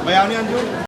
ભાઈ આવની અંજુ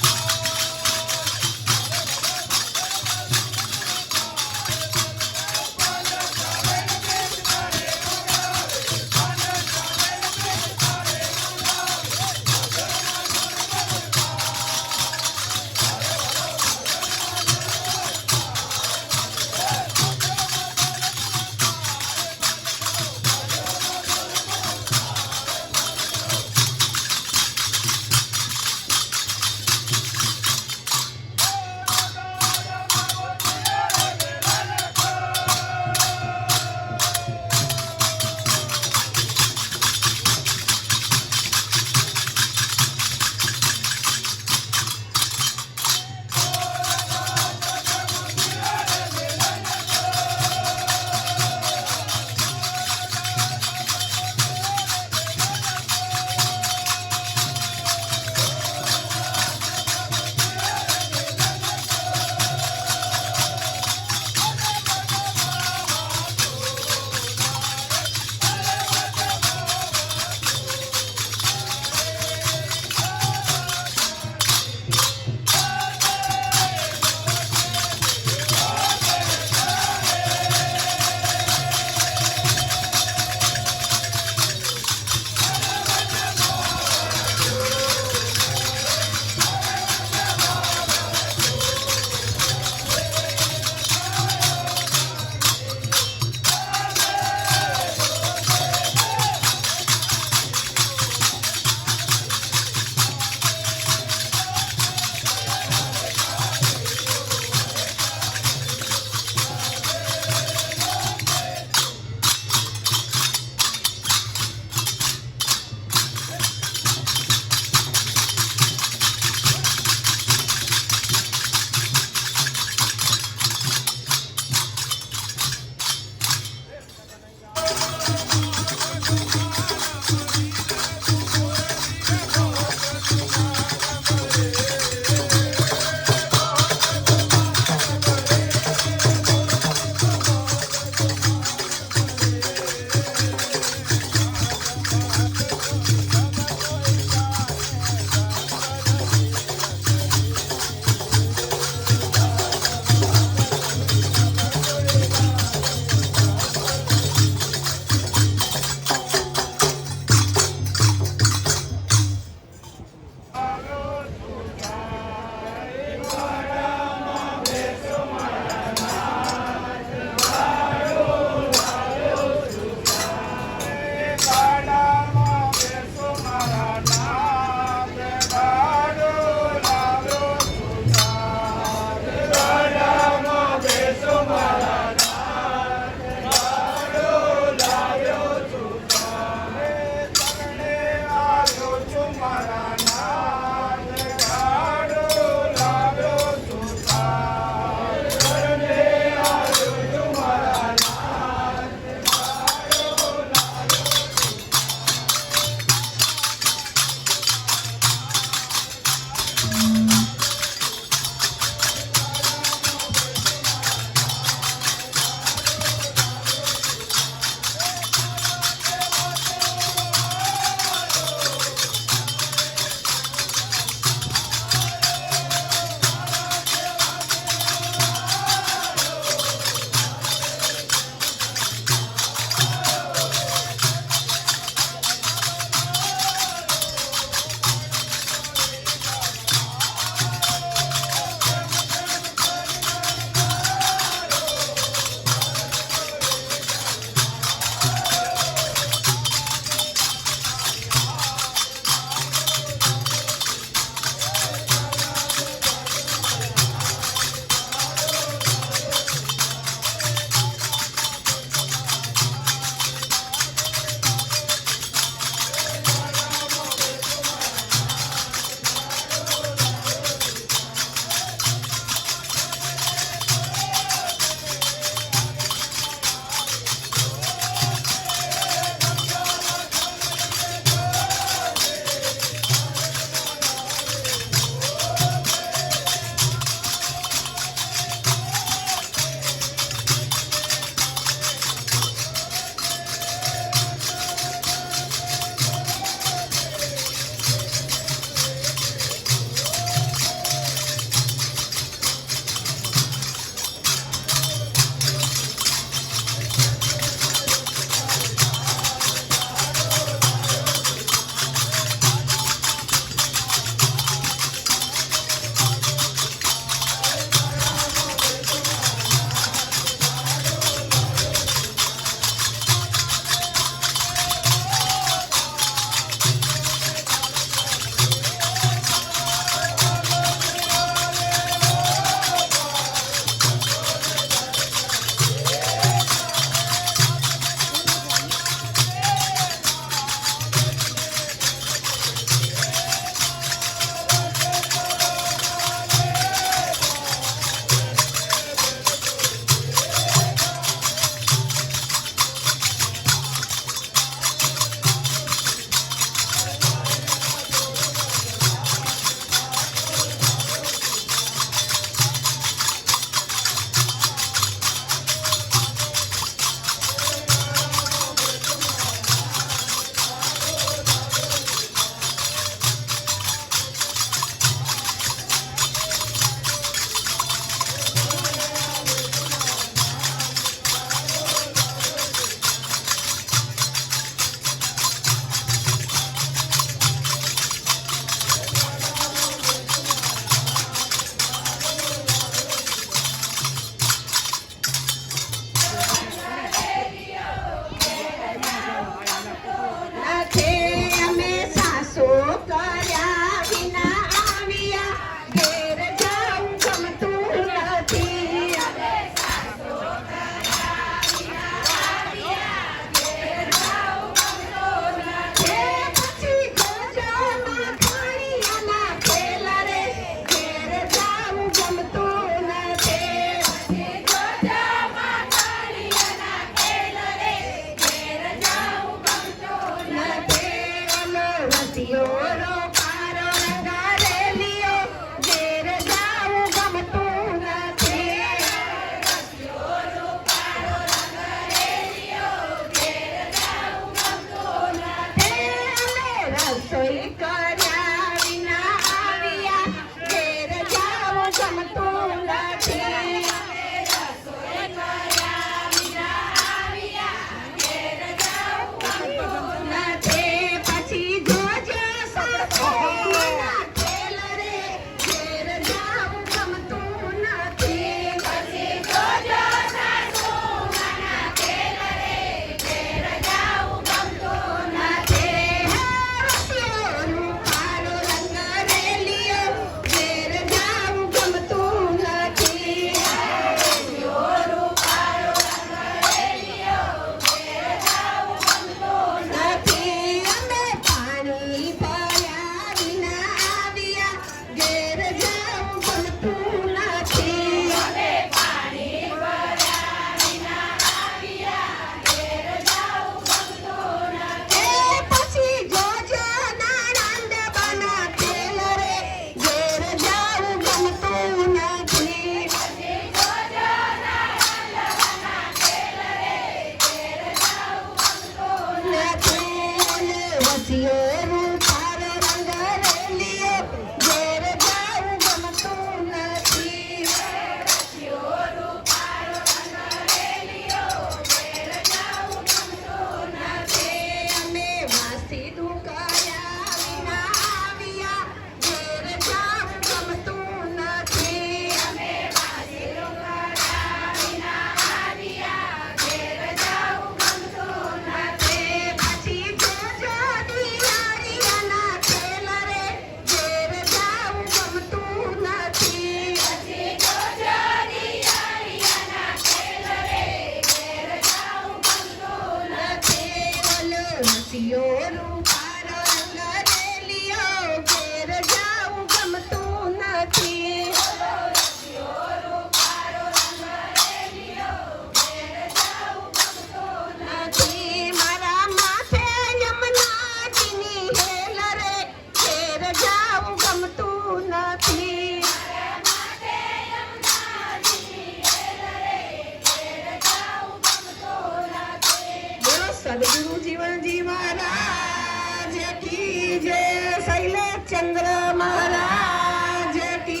સદગુરુ જીવનજી મહારાજ કી જય, શૈલેશચંદ્ર મહારાજ કી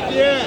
Yeah.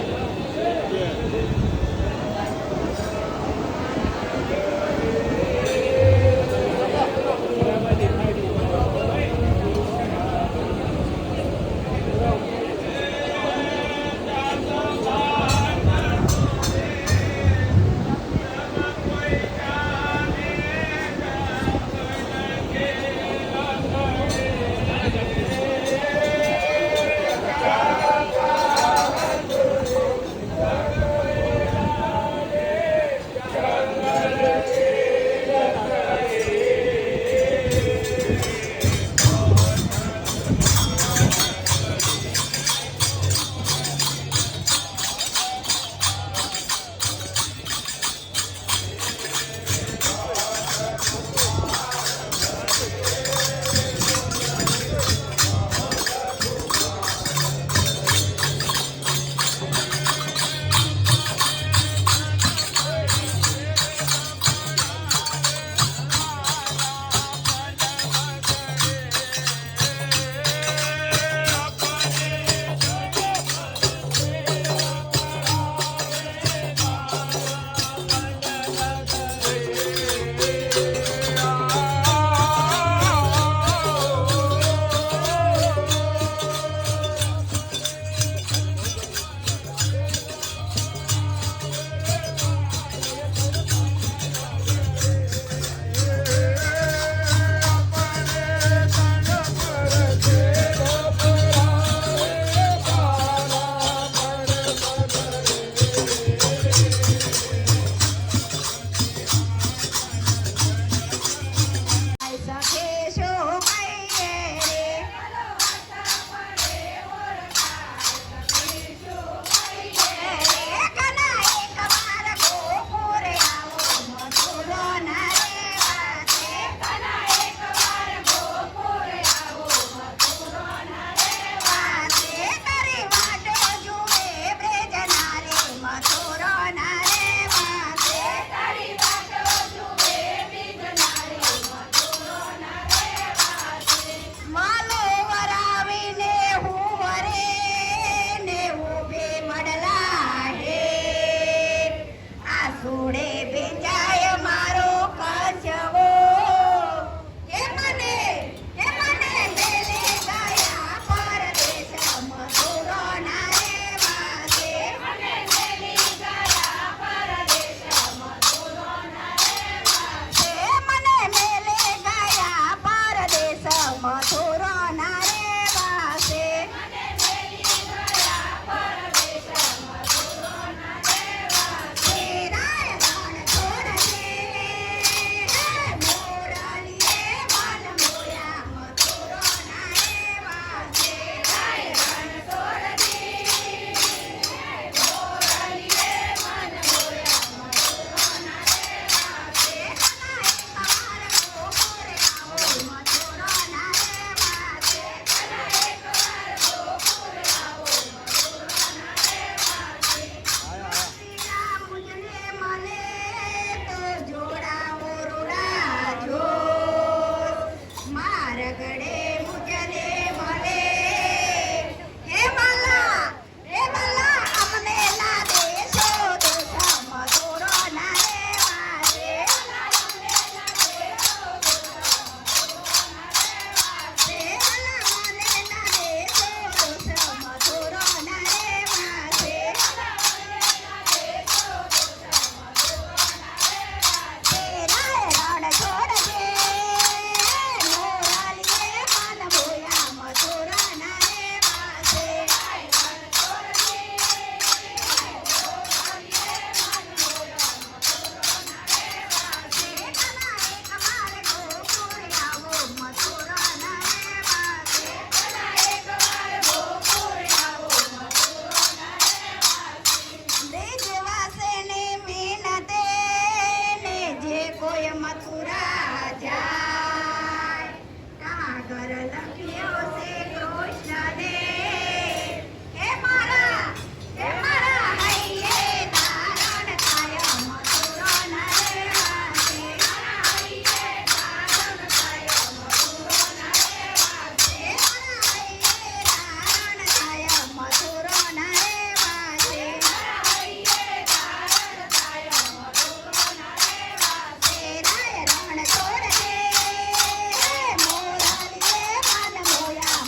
મળે મુજને મળે હે બાલા અમને ના દેશો દોષ મધુરો ના રેવા દે મથુરા જાય કાગર લખ્યો છે કૃષ્ણને હે મારા હૈયે ધારણ થાય મથુરો ન રહેવાશે મારા હૈયે ધારણ થાય મથુરો ન રહેવાશે મારા હૈયે ધારણ થાય મથુરો ન રહેવાશે મારા હૈયે ધારણ થાય મથુરો ન રહેવાશે રણ છોડ દે મોરાલીએ મન મોયા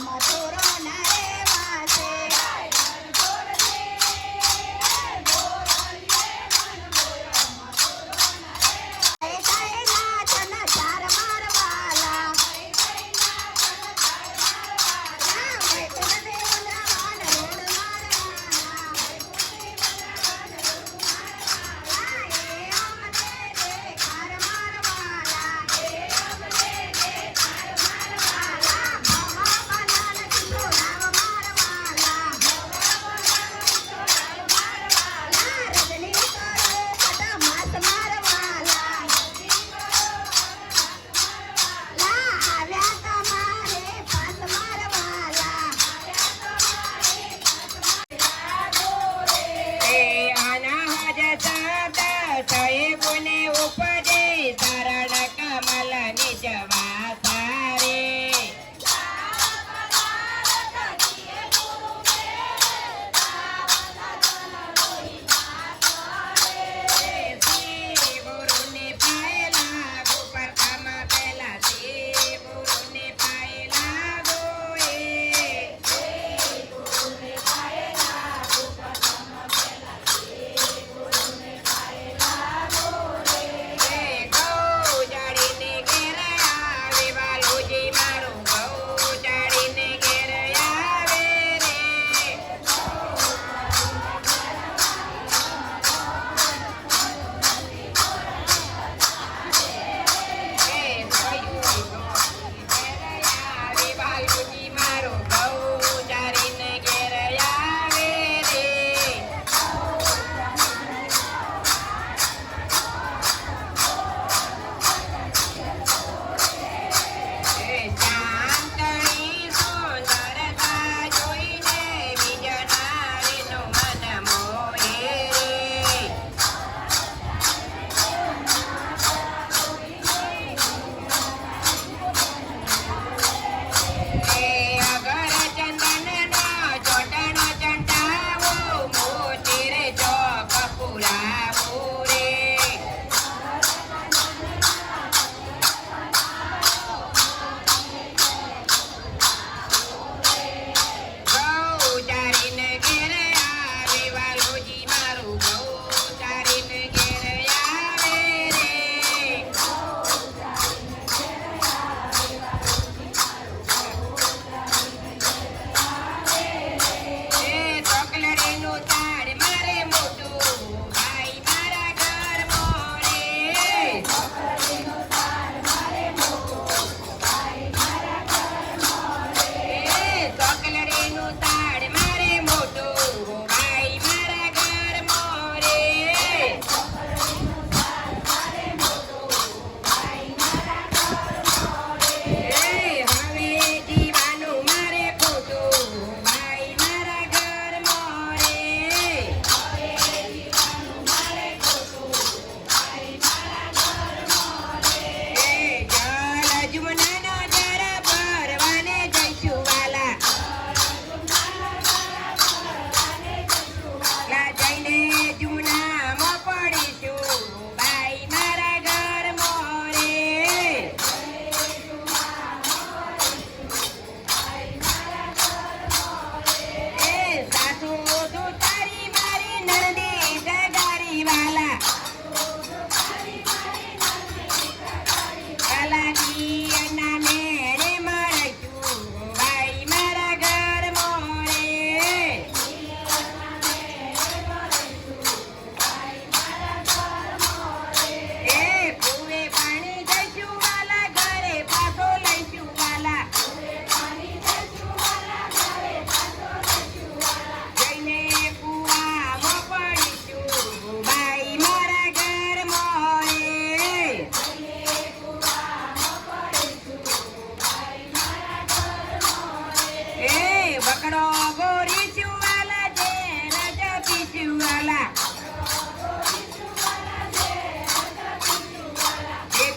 પકડો ગોરી શિવાલા જે રજપી શિવાલા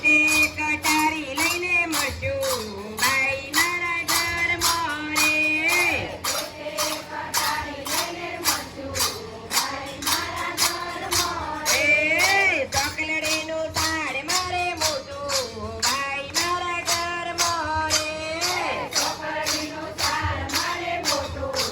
તે કટારી લઈને મળશું ભાઈ મારા ઘર મોરે ચોકલડીનું તાળ મારે મોટું ભાઈ મારા ઘર મોરે ચોકલડીનું તાળ મારે મોટું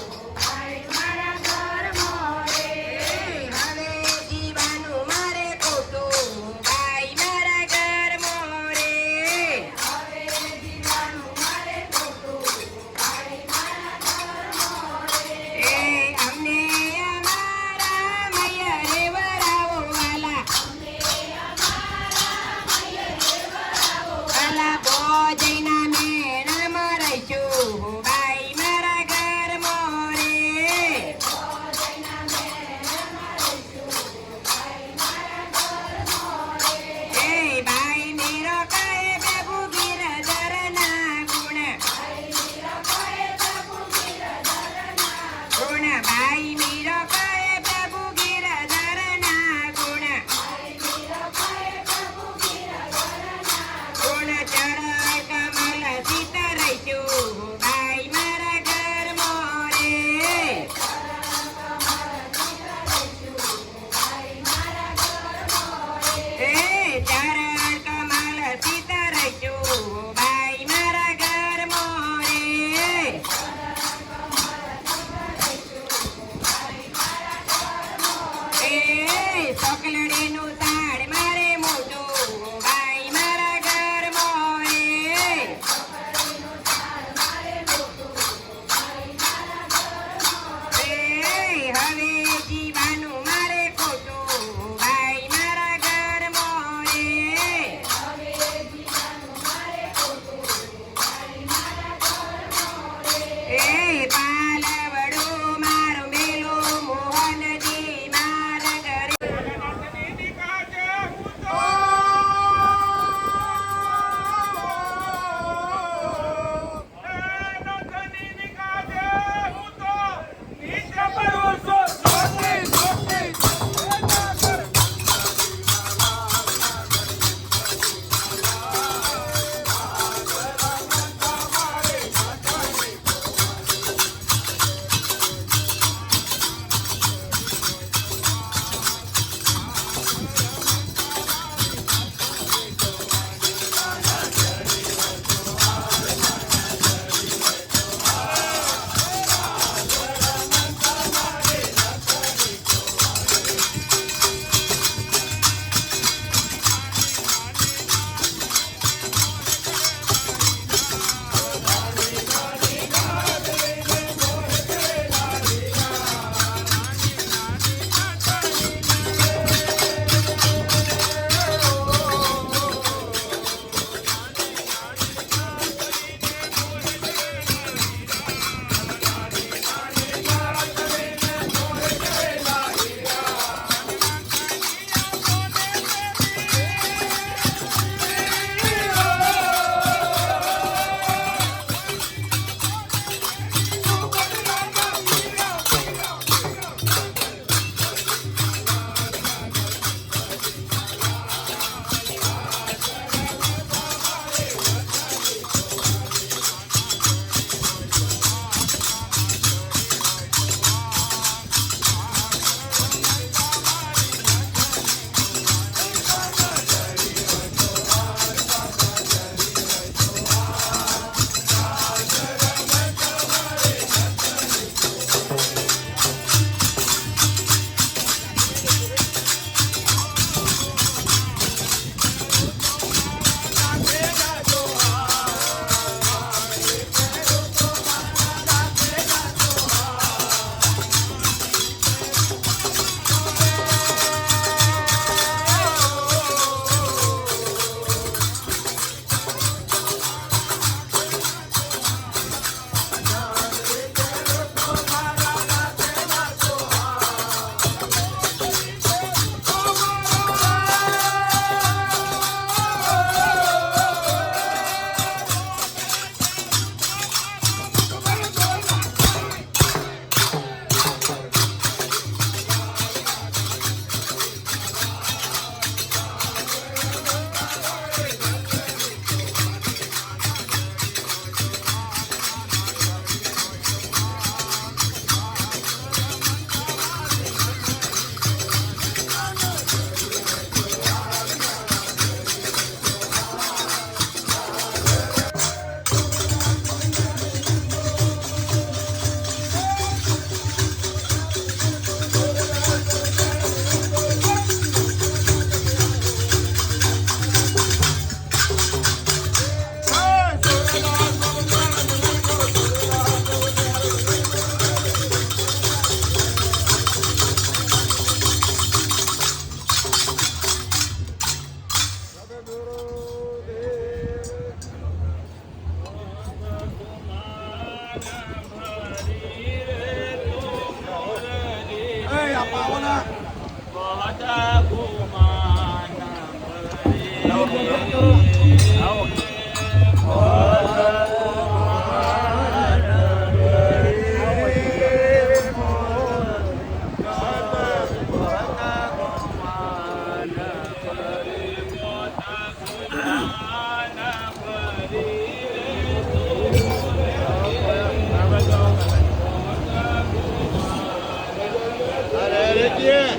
Yeah.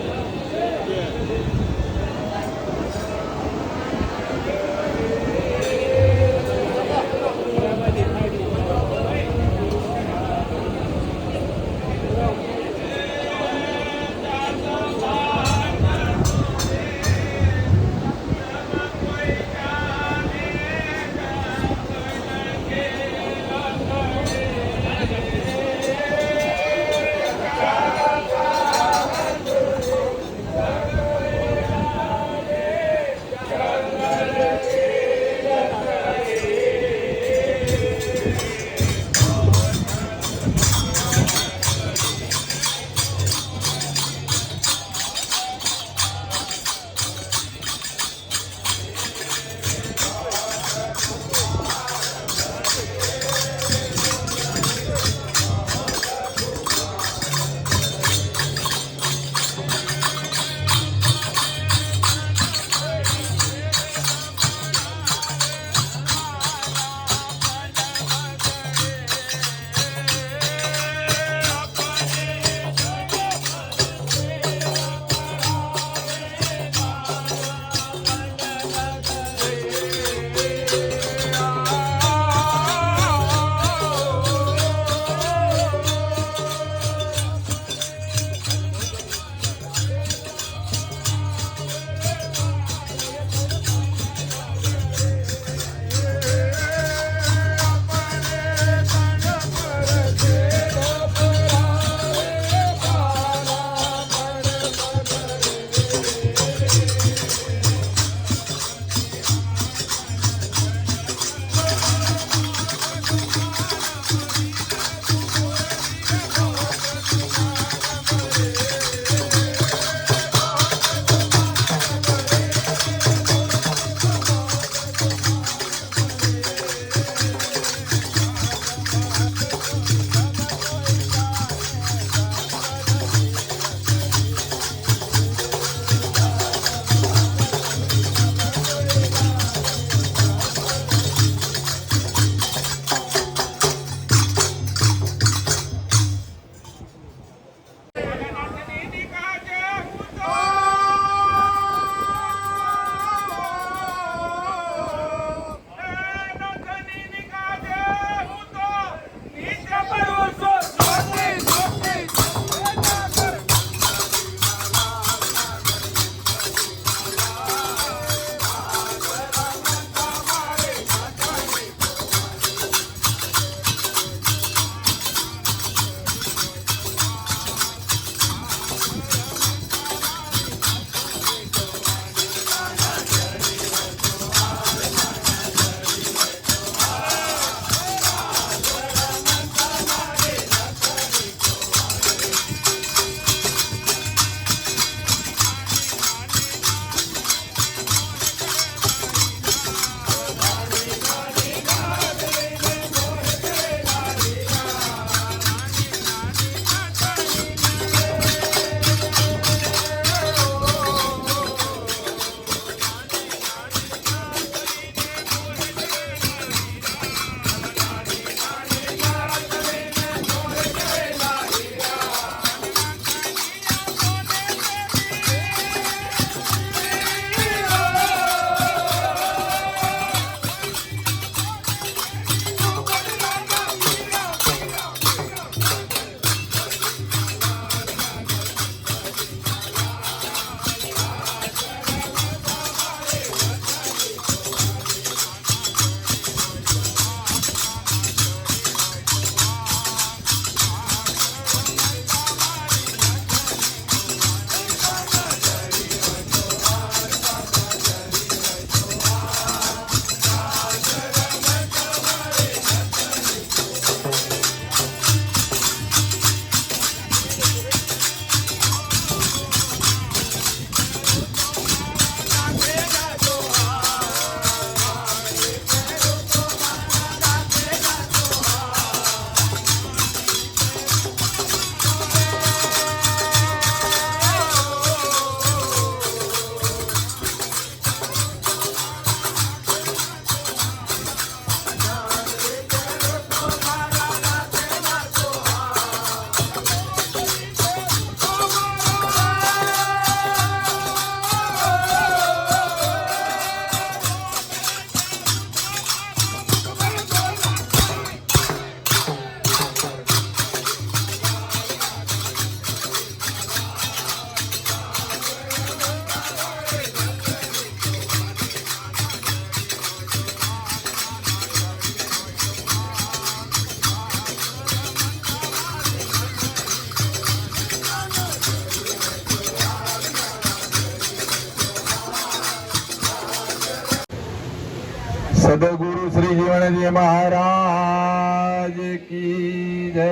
જીવનજી મહારાજ કી જય,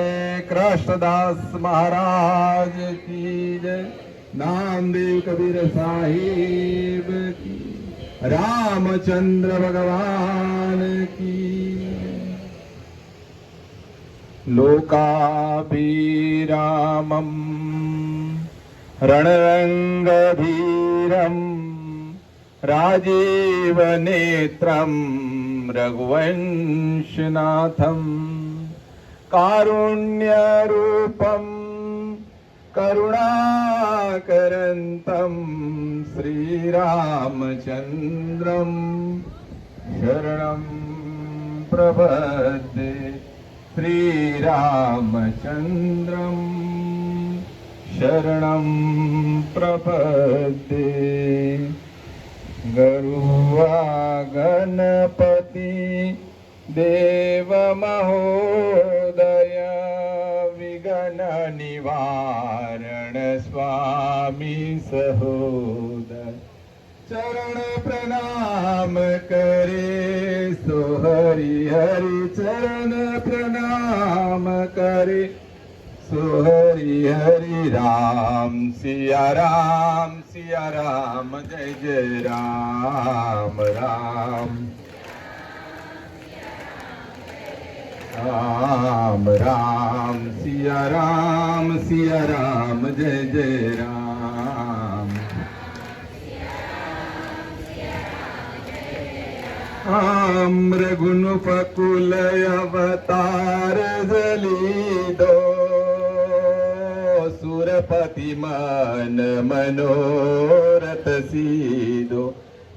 કૃષ્ણદાસ મહારાજ કી જય, નામદેવ કબીર સાહિબ કી, રામચંદ્ર ભગવાન કી, લોકાભિરામમ રણરંગધીરમ રાજીવનેત્રમ રઘુવંશનાથમ કારુણ્યરૂપમ કરુણાકરંતમ શ્રીરામચંદ્રમ શરણં પ્રપદ્યે, શ્રીરામચંદ્રમ શરણં પ્રપદ્યે. ગરુવા ગણપતિ દેવ મહોદય વિઘ્ન નિવારણ સ્વામી સહોદય, ચરણ પ્રણામ કરે સો હરિ હરિ, ચરણ પ્રણામ કરે સો હરિ હરિ. રામ સિયા રામ જય જય રામ રામ રામ રામ, સિયા રામ જય જય રામ. મૃગુન ફકુલ અવતાર લીધો, સુરપતિ મન મનોરથ સીધો,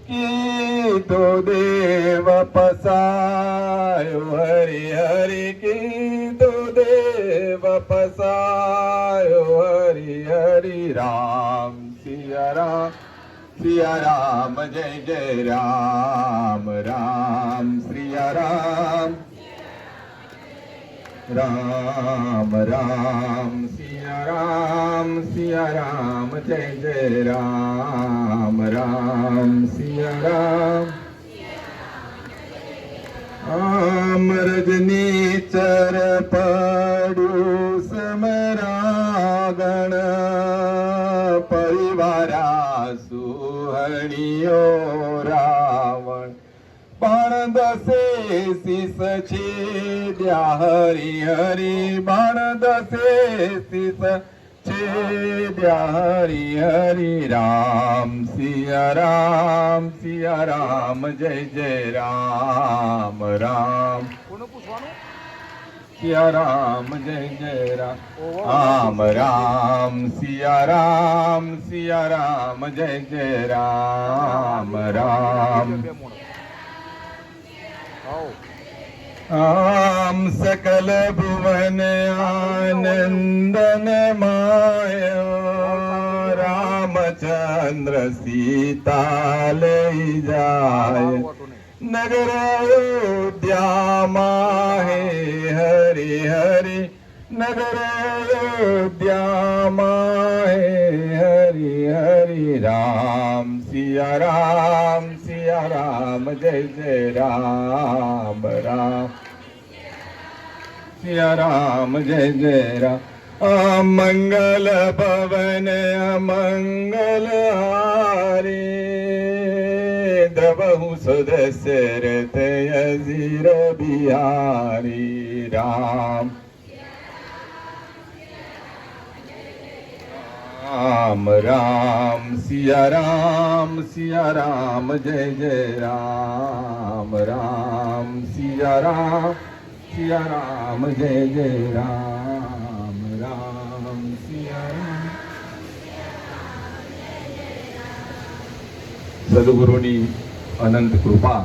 કીધો દેવ પસાયો હરિ હરિ, કીધો દેવ પસાયો હરિ હરિ. રામ સિયા રામ જય જય રામ રામ, સિયા રામ રામ સિયા રામ જય જય રામ રામ, સિયા રામ. રજની ચર પડ્યું સમરાગણ, પરિવારા સુહણીઓ રાવણ, બાણ દસે શીસ છેદ્યા હરિ હરિ, બાણ દસે શીસ છેદ્યા હરિ હરિ. રામ સિયા રામ જય જય રામ રામ, સિયા રામ જય જય રામ રામ, સિયા રામ જય જય રામ રામ. આમ સકલ ભુવન આનંદન માયા, રામચંદ્ર સીતા લઈ જાય, નગર અયોધ્યામાં હે હરિ હરિ, નગર અયોધ્યામાં હે હરિ હરિ. રામ સિયા રામ જય જય રામ રામ, સિયા રામ જય જય રામ. મંગલ ભવન અમંગલ હારી, દ્રવહુ સુદશરથ અઝીર બિહારી. રામ રામ સિયા રામ જય જય રામ રામ, સિયા રામ જય જય રામ રામ, સિયા રામ. સદગુરુની અનંત કૃપા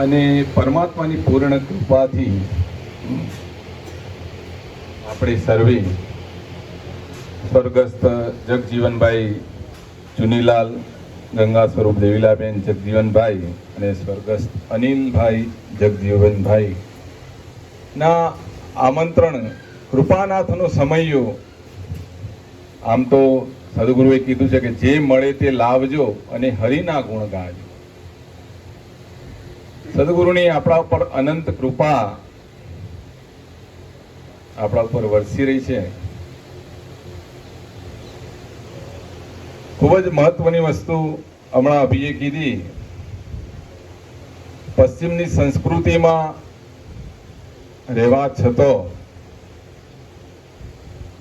અને પરમાત્માની પૂર્ણ કૃપાથી આપણે સર્વે સ્વર્ગસ્થ જગજીવનભાઈ ચુનીલાલ, ગંગા સ્વરૂપ દેવીલાબેન જગજીવનભાઈ અને સ્વર્ગસ્થ અનિલભાઈ જગજીવનભાઈ ના આમંત્રણ કૃપાનાથનો સમયો. આમ તો સદગુરુએ કીધું છે કે જે મળે તે લાવજો અને હરિના ગુણ ગાજો. સદગુરુની આપણા ઉપર અનંત કૃપા આપણા ઉપર વરસી રહી છે. ખૂબ જ મહત્વની વસ્તુ હમણાં અભિએ કીધી. પશ્ચિમની સંસ્કૃતિમાં રહેવા છતાં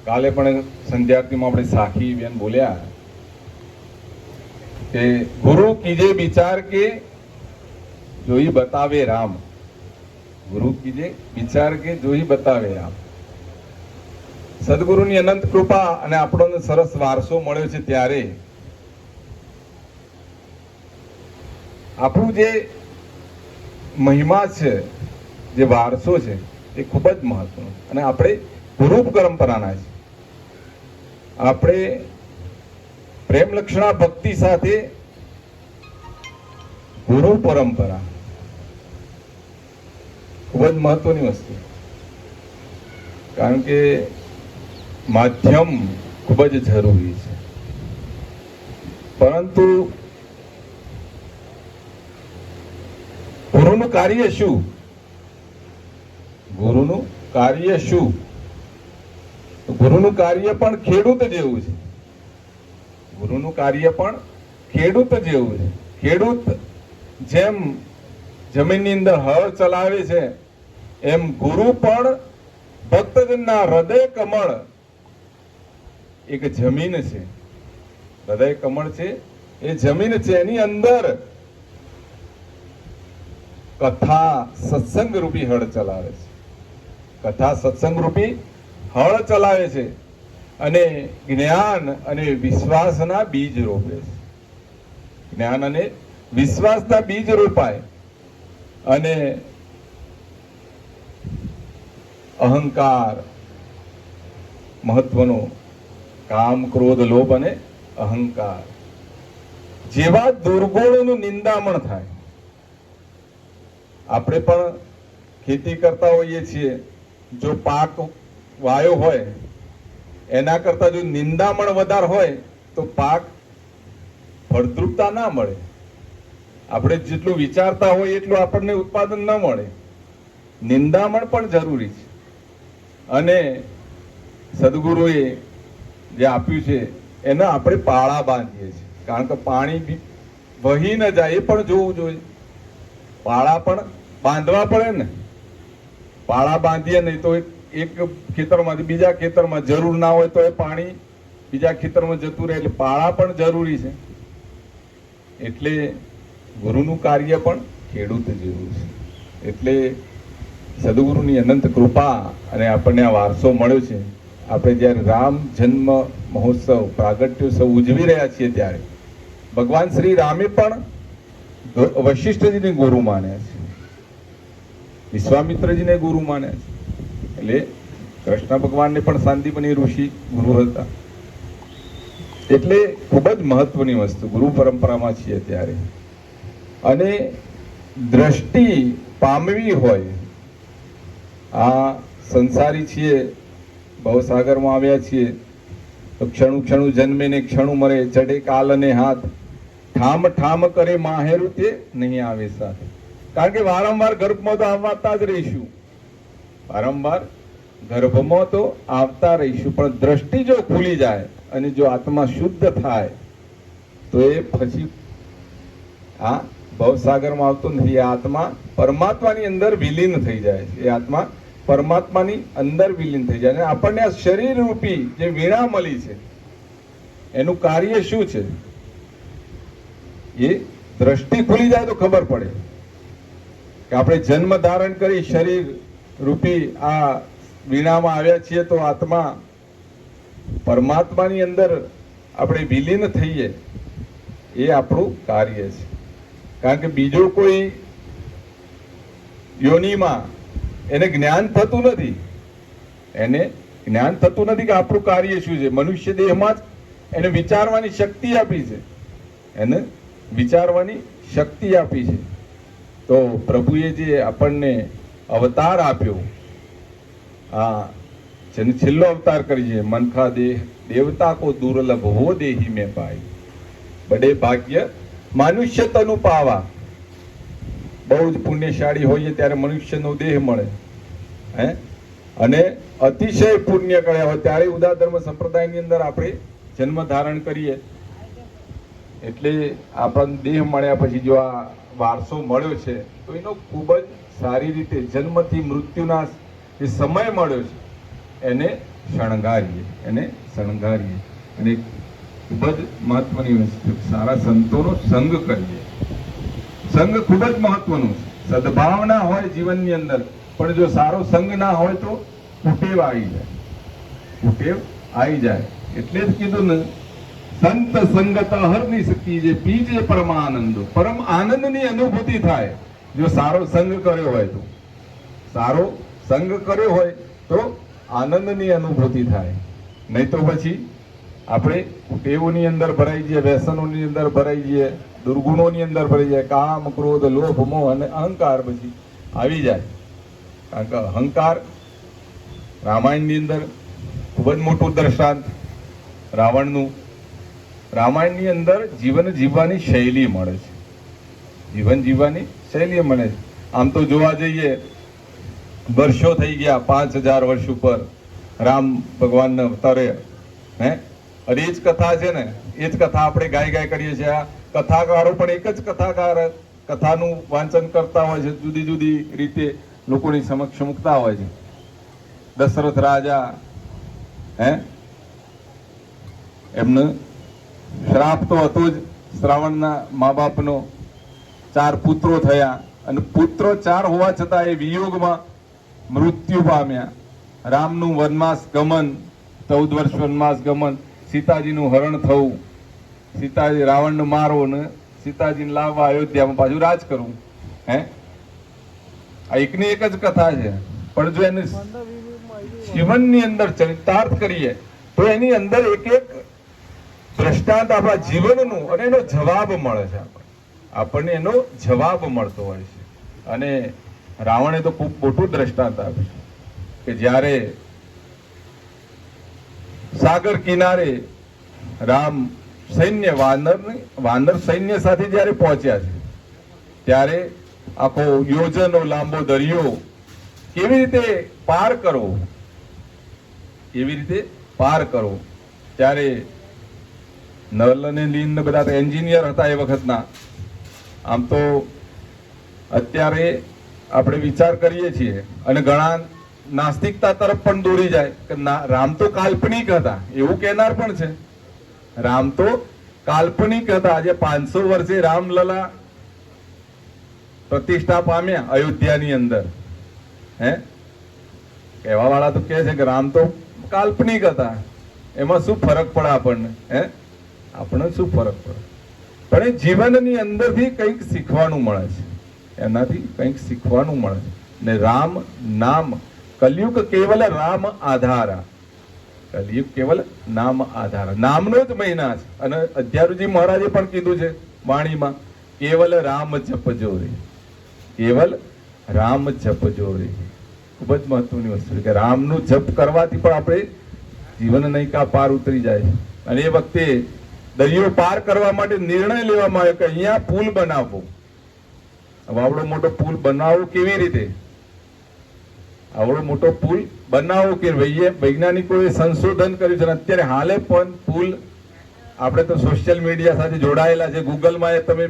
કાલે પણ સંધ્યાઆરતીમાં આપણે સાખી બેન બોલ્યા કે ગુરુ કીજે વિચાર કે જોઈ બતાવે રામ. ગુરુ કીજે વિચાર કે જોઈ બતાવે રામ. સદગુરુની અનંત કૃપા અને આપણને સરસ વારસો મળ્યો છે ત્યારે આપણું જે મહિમા છે, જે વારસો છે, એ ખૂબ જ મહત્વનો. અને આપણે ગુરુ પરંપરાના છે. આપણે પ્રેમ લક્ષણા ભક્તિ સાથે ગુરુ પરંપરા ખૂબ જ મહત્વની વસ્તુ. કારણ કે માધ્યમ ખૂબ જ જરૂરી છે, પરંતુ ગુરુનું કાર્ય શું? ગુરુનું કાર્ય શું? ગુરુનું કાર્ય પણ ખેડૂત જેવું છે. ગુરુનું કાર્ય પણ ખેડૂત જેવું છે. ખેડૂત જેમ જમીનની અંદર હળ ચલાવે છે, એમ ગુરુ પણ ભક્તજનના હૃદય કમળ એક જમીન છે. હૃદય કમળ છે એ જમીન છે. એની અંદર કથા સત્સંગ રૂપી હળ ચલાવે છે. કથા સત્સંગ રૂપી હળ ચલાવે છે અને જ્ઞાન અને વિશ્વાસના બીજ રોપે છે. જ્ઞાન અને વિશ્વાસના બીજ રોપાય અને અહંકાર મહત્વનો, કામ, ક્રોધ, લોભ અને અહંકાર જેવા દુર્ગુણોનું નિંદામણ થાય. આપણે પણ ખેતી કરતા હોઈએ છીએ. જો પાક વાયો હોય એના કરતા જો નિંદામણ વધારે હોય તો પાક ફળદ્રુપતા ના મળે. આપણે જેટલું વિચારતા હોય એટલું આપણને ઉત્પાદન ન મળે. નિંદામણ પણ જરૂરી છે. અને સદગુરુએ જે આપ્યું છે એના આપણે પાળા બાંધીએ છીએ. કારણ કે પાણી વહી ન જાય એ પણ જોવું જોઈએ. પાળા પણ બાંધવા પડે ને. પાળા બાંધીએ નહીં તો એક ખેતરમાંથી બીજા ખેતરમાં જરૂર ના હોય તો એ પાણી બીજા ખેતરમાં જતું રહે. એટલે પાળા પણ જરૂરી છે. એટલે ગુરુનું કાર્ય પણ ખેડૂત જેવું છે. એટલે સદગુરુની અનંત કૃપા અને આપણને આ વારસો મળ્યો છે. આપણે જ્યારે રામ જન્મ મહોત્સવ, પ્રાગટ્યોત્સવ ઉજવી રહ્યા છીએ ત્યારે ભગવાન શ્રી રામે પણ વશિષ્ઠજીને ગુરુ માન્યા છે, વિશ્વામિત્રજીને ગુરુ માન્યા છે. એટલે કૃષ્ણ ભગવાનને પણ શાંતિપની ઋષિ ગુરુ હતા. એટલે ખૂબ જ મહત્વની વસ્તુ ગુરુ પરંપરામાં છીએ ત્યારે. અને દ્રષ્ટિ પામવી હોય, આ સંસારી છીએ, ભવસાગરમાં આવ્યા છીએ તો ક્ષણું ક્ષણું જન્મે ને ક્ષણું મરે, ચડે કાલ અને હાથ, ઠામ ઠામ કરે માહેરું તે નહીં આવે સાથ. કારણ કે વારંવાર ગર્ભમાં તો આવતા જ રહીશું. વારંવાર ગર્ભમાં તો આવતા રહીશું. પણ દ્રષ્ટિ જો ખુલી જાય અને જો આત્મા શુદ્ધ થાય તો એ પછી આ ભવસાગરમાં આવતો નથી. એ આત્મા પરમાત્માની અંદર વિલીન થઈ જાય છે. એ આત્મા પરમાત્માની અંદર વિલીન થઈ જાય. અને આપણને આ શરીર રૂપી જે વીણા મળી છે એનું કાર્ય શું છે એ દ્રષ્ટિ ખુલી જાય તો ખબર પડે કે આપણે જન્મ ધારણ કરી શરીર રૂપી આ વીણામાં આવ્યા છીએ તો આત્મા પરમાત્માની અંદર આપણે વિલીન થઈએ એ આપણું કાર્ય છે. કારણ કે બીજો કોઈ યોનિમાં એને જ્ઞાન થતું નથી. એને જ્ઞાન થતું નથી કે આપણું કાર્ય શું છે. મનુષ્ય દેહમાં જ એને વિચારવાની શક્તિ આપી છે. એને વિચારવાની શક્તિ આપી છે. તો પ્રભુએ જે આપણને અવતાર આપ્યો, આ જેને છેલ્લો અવતાર કરી છે, મનખા દેહ દેવતા કો દુર્લભ હો દેહી મેં પાઈ, બડે ભાગ્ય મનુષ્ય તનુ પાવા. બહુ જ પુણ્યશાળી હોઈએ ત્યારે મનુષ્યનો દેહ મળે, હે, અને અતિશય પુણ્ય કર્યા હોય ત્યારે ઉદાર ધર્મ સંપ્રદાયની અંદર આપણે જન્મ ધારણ કરીએ. એટલે આપણને દેહ મળ્યા પછી જો આ વારસો મળ્યો છે તો એનો ખૂબ જ સારી રીતે જન્મથી મૃત્યુના જે સમય મળ્યો છે એને શણગારીએ, અને ખૂબ જ મહત્વની વસ્તુ સારા સંતોનો સંગ કરીએ. સંગ ખૂબ જ મહત્વનું છે. સદભાવના હોય જીવનની અંદર, પણ જો સારો સંગ ના હોય તો કુટેવ આવી જાય. એટલે જ કીધું ને, સંત સંગત હરની શક્તિ જે પીજે પરમાનંદો, પરમ આનંદની અનુભૂતિ થાય જો સારો સંગ કર્યો હોય તો. સારો સંગ કર્યો હોય તો આનંદની અનુભૂતિ થાય. નહીં તો પછી આપણે ટેવોની અંદર ભરાઈ જઈએ, વ્યસનોની અંદર ભરાઈ જઈએ, દુર્ગુણોની અંદર ભરાઈ જાય, કામ, ક્રોધ, લોભ, મોહ અને અહંકાર પછી આવી જાય. કારણ કે અહંકાર રામાયણની અંદર ખૂબ જ મોટું દ્રષ્ટાંત રાવણનું. રામાયણની અંદર જીવન જીવવાની શૈલી મળે છે, જીવન જીવવાની શૈલી મળે છે. આમ તો જોવા જઈએ વર્ષો થઈ ગયા, 5000 વર્ષ ઉપર રામ ભગવાનને અવતારે, હે, અને એ જ કથા છે ને, એ જ કથા આપણે ગાય કરીએ છીએ. આ કથાકારો પણ એક જ કથાનું વાંચન કરતા હોય છે, જુદી જુદી રીતે લોકોની સમક્ષ મૂકતા હોય છે. દશરથ રાજા, હે, એમને શ્રાપ તો હતો જ શ્રાવણના મા બાપનો. 4 પુત્રો થયા, અને પુત્રો 4 હોવા છતાં એ વિયોગમાં મૃત્યુ પામ્યા. રામનું વનવાસ ગમન, 14 વર્ષ વનવાસ ગમન, સીતાજીનું હરણ થવું, સીતાજી રાવણને મારો ને સીતાજીને લાવવા અયોધ્યામાં પાછું રાજ કરવું. હે, આ એકની એક જ કથા છે, પણ જો એને જીવનની અંદર ચરિતાર્થ કરીએ તો એની અંદર એક એક દ્રષ્ટાંત આપણા જીવનનું, અને એનો જવાબ મળે છે. આપણને એનો જવાબ મળતો હોય છે. અને રાવણે તો ખૂબ મોટું દ્રષ્ટાંત આપ્યું કે જ્યારે સાગર કિનારે રામ સૈન્ય વાનર સૈન્ય સાથે જ્યારે પહોંચ્યા છે, ત્યારે આખો યોજનો લાંબો દરિયો કેવી રીતે પાર કરવો, ત્યારે નલ અને લીન બધા એન્જિનિયર હતા એ વખતના. આમ તો અત્યારે આપણે વિચાર કરીએ છીએ, અને ઘણા નાસ્તિકતા તરફ પણ દોરી જાય કે રામ તો કાલ્પનિક હતા, એવું કહેનાર પણ છે. રામ તો કાલ્પનિક હતા. આજે 500 વર્ષે રામલલા પ્રતિષ્ઠા પામ્યા અયોધ્યાની અંદર, હે, કહેવા વાળા તો કહે છે કે રામ તો કાલ્પનિક હતા, એમાં શું ફરક પડે આપણને, હે, આપણને શું ફરક પડે? પણ એ જીવનની અંદરથી કંઈક શીખવાનું મળે છે, એનાથી કંઈક શીખવાનું મળે છે. ને રામ નામ, કલયુગ કેવલ રામ આધારા, કલયુગ કેવલ નામ આધારા, નામનો જ મહિના છે. અને અધ્યારુજી મહારાજે પણ કીધું છે વાણીમાં, કેવલ રામ જપજો રે, કેવલ રામ જપજો રે. ખૂબ જ મહત્વની વસ્તુ છે કે રામનું જપ કરવાથી પણ આપણે જીવન નૈકા પાર ઉતરી જાય છે. અને એ વખતે દરિયો પાર કરવા માટે નિર્ણય લેવામાં આવ્યો કે અહીંયા પુલ બનાવવો. આવડો મોટો પુલ બનાવવો કેવી રીતે? આવડો મોટો પુલ બનાવવો કે વૈજ્ઞાનિકોએ સંશોધન કર્યું છે. અત્યારે હાલે પણ પુલ, આપણે તો સોશિયલ મીડિયા સાથે જોડાયેલા છે, ગૂગલમાં તમે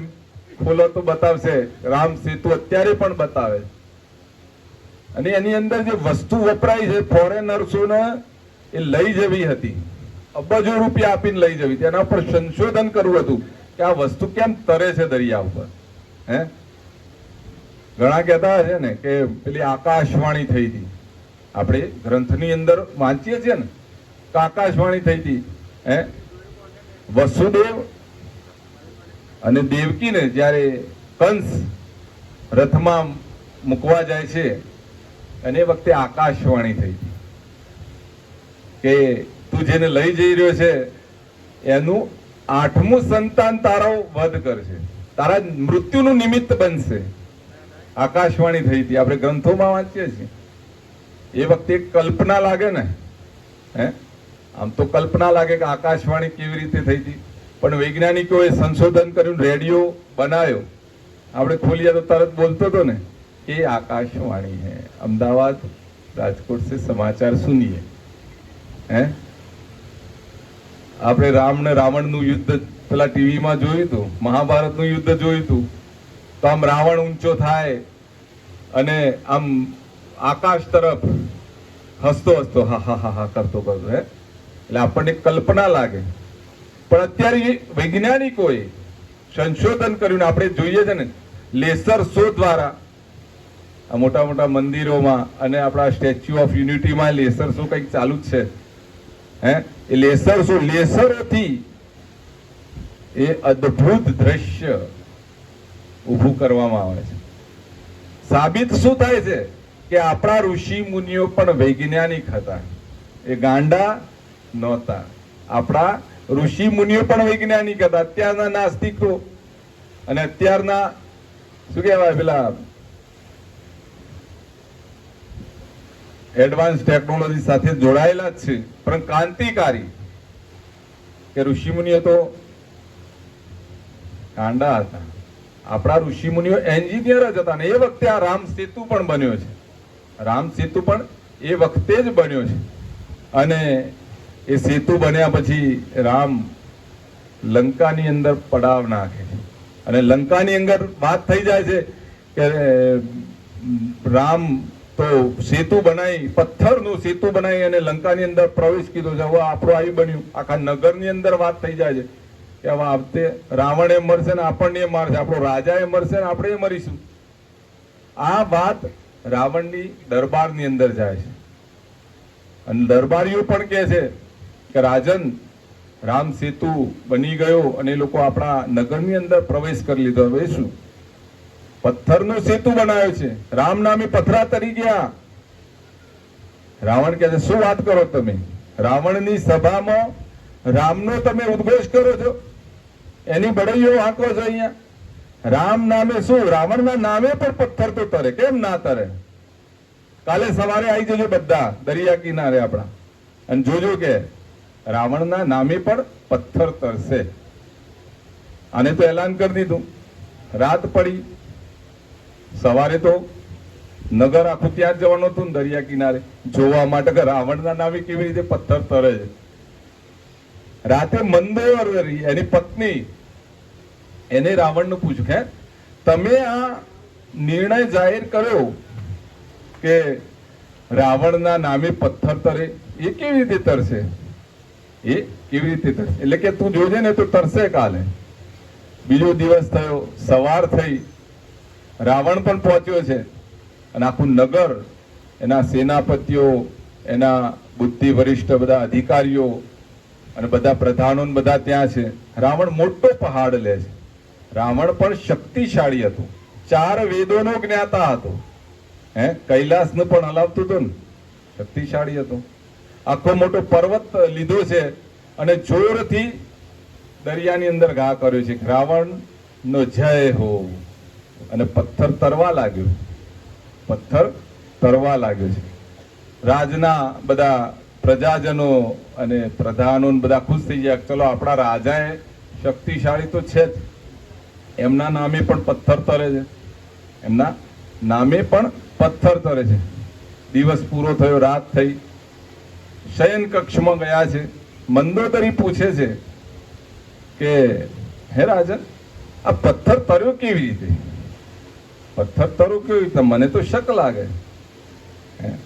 ખોલો તો બતાવશે, રામ સેતુ અત્યારે પણ બતાવે. અને એની અંદર જે વસ્તુ વપરાય છે ફોરેનર્સોને એ લઈ જવી હતી, અબજો રૂપિયા આપીને લઈ જવી, તેના પર સંશોધન કરવું હતું કે આ વસ્તુ કેમ તરે છે દરિયા ઉપર. હે, ઘણા કહેતા છે ને કે પેલી આકાશવાણી થઈ હતી, આપણે ગ્રંથની અંદર વાંચીએ છીએ ને કે આકાશવાણી થઈ હતી. હે, વસુદેવ અને દેવકીને જ્યારે કંસ રથમાં મૂકવા જાય છે, અને એ વખતે આકાશવાણી થઈ હતી કે તું જેને લઈ જઈ રહ્યો છે એનું 8મું સંતાન તારો વધ કરશે, તારા મૃત્યુનું નિમિત્ત બનશે. આકાશવાણી થઈ હતી, આપણે ગ્રંથોમાં વાંચીએ છીએ. એ વખતે કલ્પના લાગે ને, હે, આમ તો કલ્પના લાગે કે આકાશવાણી કેવી રીતે થઈ હતી, પણ વૈજ્ઞાનિકોએ સંશોધન કર્યું, રેડિયો બનાવ્યો, આપણે ખોલીએ તો તરત બોલતો હતો ને, એ આકાशवाणी है अहमदाबाद રાજકોટ से સમાચાર સુનીએ. હે આપણે રામ ને રાવણનું યુદ્ધ પેલા ટીવીમાં જોયું હતું, મહાભારતનું યુદ્ધ જોયું હતું, તો આમ રાવણ ઊંચો થાય અને આમ આકાશ તરફ હસતો હસતો હા હા હા હા કરતો કરતો, હે એટલે આપણને કલ્પના લાગે. પણ અત્યારે વૈજ્ઞાનિકોએ સંશોધન કર્યું ને આપણે જોઈએ છે ને, લેસર શો દ્વારા આ મોટા મોટા મંદિરોમાં અને આપણા સ્ટેચ્યુ ઓફ યુનિટીમાં લેસર શો કંઈક ચાલુ જ છે. હે એ લેસર શો, લેસરોથી એ અદ્ભુત દ્રશ્ય ઊભું કરવામાં આવે છે. સાબિત શું થાય છે કે આપણા ઋષિ મુનિઓ પણ વૈજ્ઞાનિક હતા, એ ગાંડા નહોતા. આપણા ઋષિ મુનિઓ પણ વૈજ્ઞાનિક હતા. અત્યારના નાસ્તિકો અને અત્યારના શું કહેવાય પેલા એડવાન્સ ટેકનોલોજી સાથે જોડાયેલા જ છે, પણ ક્રાંતિકારી કે ઋષિ મુનિઓ તો ગાંડા હતા. આપણા ઋષિ મુનિઓ એન્જિનિયર જ હતા ને એ વખતે આ રામ સેતુ પણ બન્યો છે. રામ સેતુ પણ એ વખતે જ બન્યો છે. અને એ સેતુ બન્યા પછી રામ લંકાની અંદર પડાવ નાખે છે અને લંકાની અંદર વાત થઈ જાય છે કે રામ તો સેતુ બનાવી, પથ્થરનું સેતુ બનાવી અને લંકાની અંદર પ્રવેશ કીધો છે. હવે આપણું આવી બન્યું, આખા નગરની અંદર વાત થઈ જાય છે કે હવે આવતે રાવણ એ મરશે ને આપણને મારશે, આપણો રાજા એ મરશે ને આપણે મરીશું. આ વાત રાવણની દરબારની અંદર જાય છે અને દરબારીઓ પણ કહે છે કે રાજન રામ સેતુ બની ગયો અને એ લોકો આપણા નગરની અંદર પ્રવેશ કરી લીધો. હવે શું પથ્થરનો સેતુ બનાવ્યો છે, રામ નામે પથરા તરી ગયા. રાવણ કહે છે શું વાત કરો તમે, રાવણની સભામાં રામનો તમે ઉદ્ઘોષ કરો છો, એની બળૈયો હાંકો છો અહીંયા. રામ નામે શું, રાવણના નામે પણ પથ્થર તો તરે, કેમ ના તરે? કાલે સવારે આવી જજો બધા દરિયા કિનારે આપણા અને જોજો કે રાવણના નામે પણ પથ્થર તરશે. આને તો એલાન કરી દીધું. રાત પડી, સવારે તો નગર આખું ત્યાં જવાનું હતું ને દરિયા કિનારે જોવા માટે કે રાવણના નામે કેવી રીતે પથ્થર તરે છે. રાતે મંદોદરી એની પત્ની એને રાવણનું પૂછ્યું કે તમે આ નિર્ણય જાહેર કર્યો કે રાવણના નામે પથ્થર તરે, એ કેવી રીતે તરશે? એ કેવી રીતે તરશે? એટલે કે તું જોજે ને તો તરશે. કાલે બીજો દિવસ થયો, સવાર થઈ, રાવણ પણ પહોંચ્યો છે અને આખું નગર, એના સેનાપતિઓ, એના બુદ્ધિ વરિષ્ઠ બધા અધિકારીઓ અને બધા પ્રધાનો બધા ત્યાં છે. રાવણ મોટો પહાડ લે છે. રાવણ પણ શક્તિશાળી હતું, 4 વેદોનો જ્ઞાતા હતો. હે કૈલાસને પણ હલાવતું હતું ને, શક્તિશાળી હતો. આખો મોટો પર્વત લીધો છે અને જોરથી દરિયાની અંદર ઘા કર્યો છે, રાવણ નો જય હો. અને પથ્થર તરવા લાગ્યો, પથ્થર તરવા લાગ્યો છે. રાજના બધા પ્રજાજનો અને પ્રધાનો બધા ખુશ થઈ ગયા, ચલો આપણા રાજાએ શક્તિશાળી તો છે જ, એમના નામે પણ પથ્થર તરે છે, એમના નામે પણ પથ્થર તરે છે. દિવસ પૂરો થયો, રાત થઈ, શયન કક્ષમાં ગયા છે. મંદોદરી પૂછે છે કે હે રાજન, આ પથ્થર તર્યો કેવી રીતે? પથ્થર તરો કેવી રીતે? મને તો શક લાગે,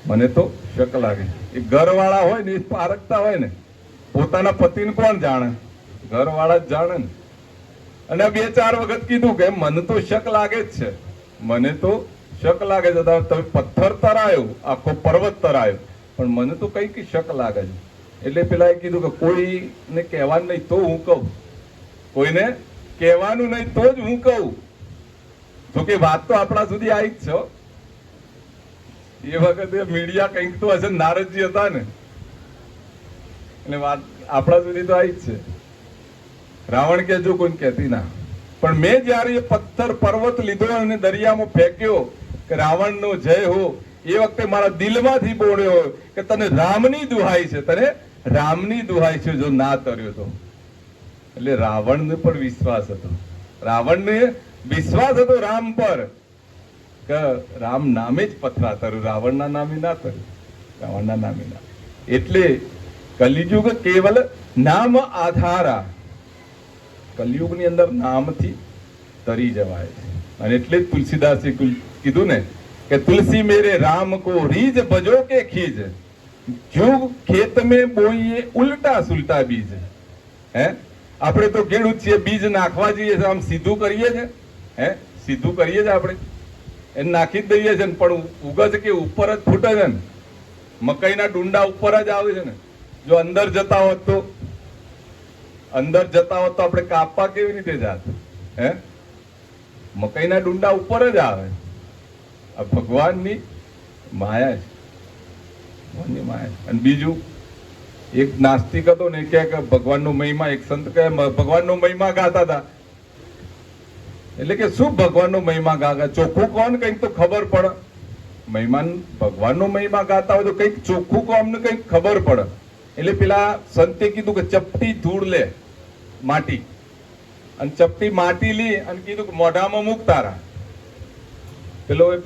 મને તો શક લાગે. એ ઘરવાળા હોય ને, એ પારખતા હોય ને, પોતાના પતિને કોણ જાણે? ઘરવાળા જ જાણે ને. અને 2-4 વખત કીધું કે મને તો શક લાગે જ છે, મને તો શક લાગે છે. તમે પથ્થર તરાયો, આખો પર્વત તરાયો, પણ મને તો કઈક શક લાગે છે. એટલે પેલા કીધું કે કોઈને કહેવાનું નહીં તો હું કહું, કોઈને કહેવાનું નહીં તો જ હું કહું. તો કે વાત તો આપણા સુધી આવી જ છે. એ વખતે મીડિયા કંઈક તો હશે, નારદજી હતા ને, એટલે વાત આપણા સુધી તો આવી જ છે. રાવણ કે જો કોઈ કહેતી ના, પણ મેં જયારે એ પથ્થર પર્વત લીધો અને દરિયામાં ફેંક્યો કે રાવણનો જય હો, એ વખતે મારા દિલમાંથી બોલ્યો કે તને રામની દુહાઈ છે, તને રામની દુહાઈ છે, જો ના તર્યો તો. એટલે રાવણને પણ વિશ્વાસ હતો. રાવણને વિશ્વાસ હતો રામ પર કે રામ નામે જ પથરા તરું, રાવણના નામે ના તરું, રાવણના નામે ના. એટલે કલિયુગ કેવલ નામ આધારા, કલિયુગની અંદર નામથી તરી જવાય છે. અને એટલે જ તુલસીદાસે કીધું ને કે તુલસી મેરે રામ કો રીજ ભજો કે ખીજ, જો ખેત મેં બોઈએ ઉલટા સુલટા બીજ. હે, આપણે તો ખેડૂત છીએ, બીજ નાખવા જઈએ છીએ, આમ સીધું કરીએ છે, હે સીધું કરીએ છે આપણે, એને નાખી જ દઈએ છે, પણ ઉગે છે કે ઉપર જ ફૂટે છે ને, મકાઈના ડુંડા ઉપર જ આવે છે ને. જો અંદર જતા હોત તો આપણે કાપવા કેવી રીતે જાત? હે, મકાઈના ડુંડા ઉપર જ આવે. આ ભગવાનની માયા છે, ભગવાનની માયા છે. અને બીજું એક નાસ્તિક હતો ને કે ભગવાનનો મહિમા, એક સંત કહે ભગવાનનો મહિમા ગાતા હતા. એટલે કે શું ભગવાનનો મહિમા ગાતા? ચોખ્ખું કોણ, કંઈક તો ખબર પડે. મહિમાન ભગવાનનો મહિમા ગાતા હોય તો કંઈક ચોખ્ખું કો, અમને કંઈક ખબર પડે. એટલે પેલા સંતે કીધું કે ચપટી ધૂળ લે, માટી, અને ચપટી માટી લી અને કીધું કે મોઢામાં મૂક તારા.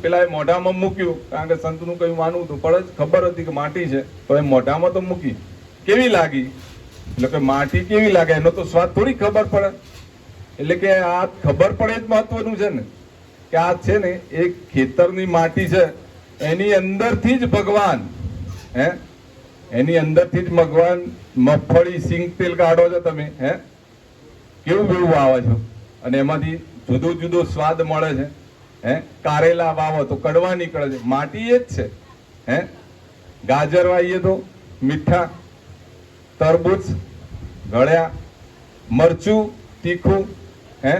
પેલા મોઢામાં મૂક્યું, કારણ કે સંતનું કયું માનવું હતું, પણ ખબર હતી કે માટી છે, તો એ મોઢામાં તો મૂકી. કેવી લાગી? એટલે કે માટી કેવી લાગે એનો તો સ્વાદ થોડી ખબર પડે. એટલે કે આ ખબર પડે જ મહત્વનું છે ને, કે આ છે ને એક ખેતરની માટી છે, એની અંદરથી જ ભગવાન, હે એની અંદરથી જ ભગવાન મગફળી સિંગ તેલ કાઢો છો તમે, હે કેવું કેવું વાવો છો, અને એમાંથી જુદો જુદો સ્વાદ મળે છે. હે, કારેલા વાવો તો કડવા નીકળે છે, માટી એ જ છે. હે, ગાજર વાવીએ તો મીઠા, તરબૂચ ગળ્યા, મરચું તીખું. હે,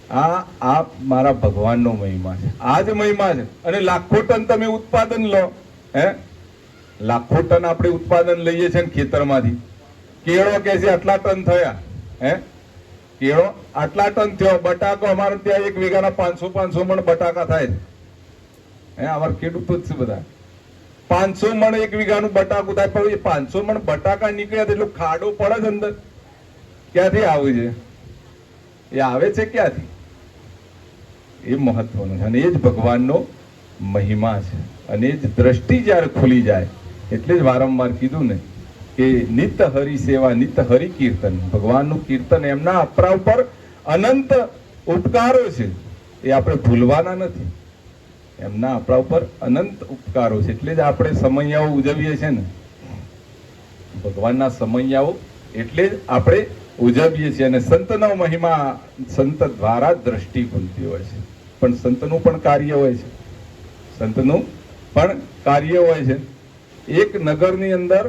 આ મારા ભગવાનનો મહિમા છે, આ જ મહિમા છે. અને લાખો ટન તમે ઉત્પાદન લો, હે લાખો ટન આપણે ઉત્પાદન લઈએ છીએ ખેતરમાંથી. કેળો કે છે આટલા ટન થયા, હે કેળો આટલા ટન થયો. બટાકો અમારે ત્યાં 1 વીઘાના 500 મણ બટાકા થાય છે. હે, અમારા ખેડૂતો જ છે બધા. 500 મણ 1 વીઘાનું બટાકું થાય. પણ એ 500 મણ બટાકા નીકળ્યા તો એટલો ખાડો પડે છે અંદર, ક્યાંથી આવે છે? એ આવે છે ક્યાંથી? એ મહત્વનું છે. અને એ જ ભગવાનનો મહિમા છે. અને એ જ દ્રષ્ટિ જયારે ખુલી જાય, એટલે જ વારંવાર કીધું ને કે નિત હરિ સેવા, નિત હરિ કીર્તન. ભગવાનનું કીર્તન, એમના આપણા ઉપર અનંત ઉપકારો છે, એ આપણે ભૂલવાના નથી. એમના આપણા ઉપર અનંત ઉપકારો છે. એટલે જ આપણે સમૈયાઓ ઉજવીએ છીએ ને, ભગવાનના સમૈયાઓ એટલે જ આપણે ઉજવીએ છીએ. અને સંતનો મહિમા સંત દ્વારા દ્રષ્ટિ ખુલતી હોય છે. પણ સંતનું પણ કાર્ય હોય છે, સંતનું પણ કાર્ય હોય છે. એક નગરની અંદર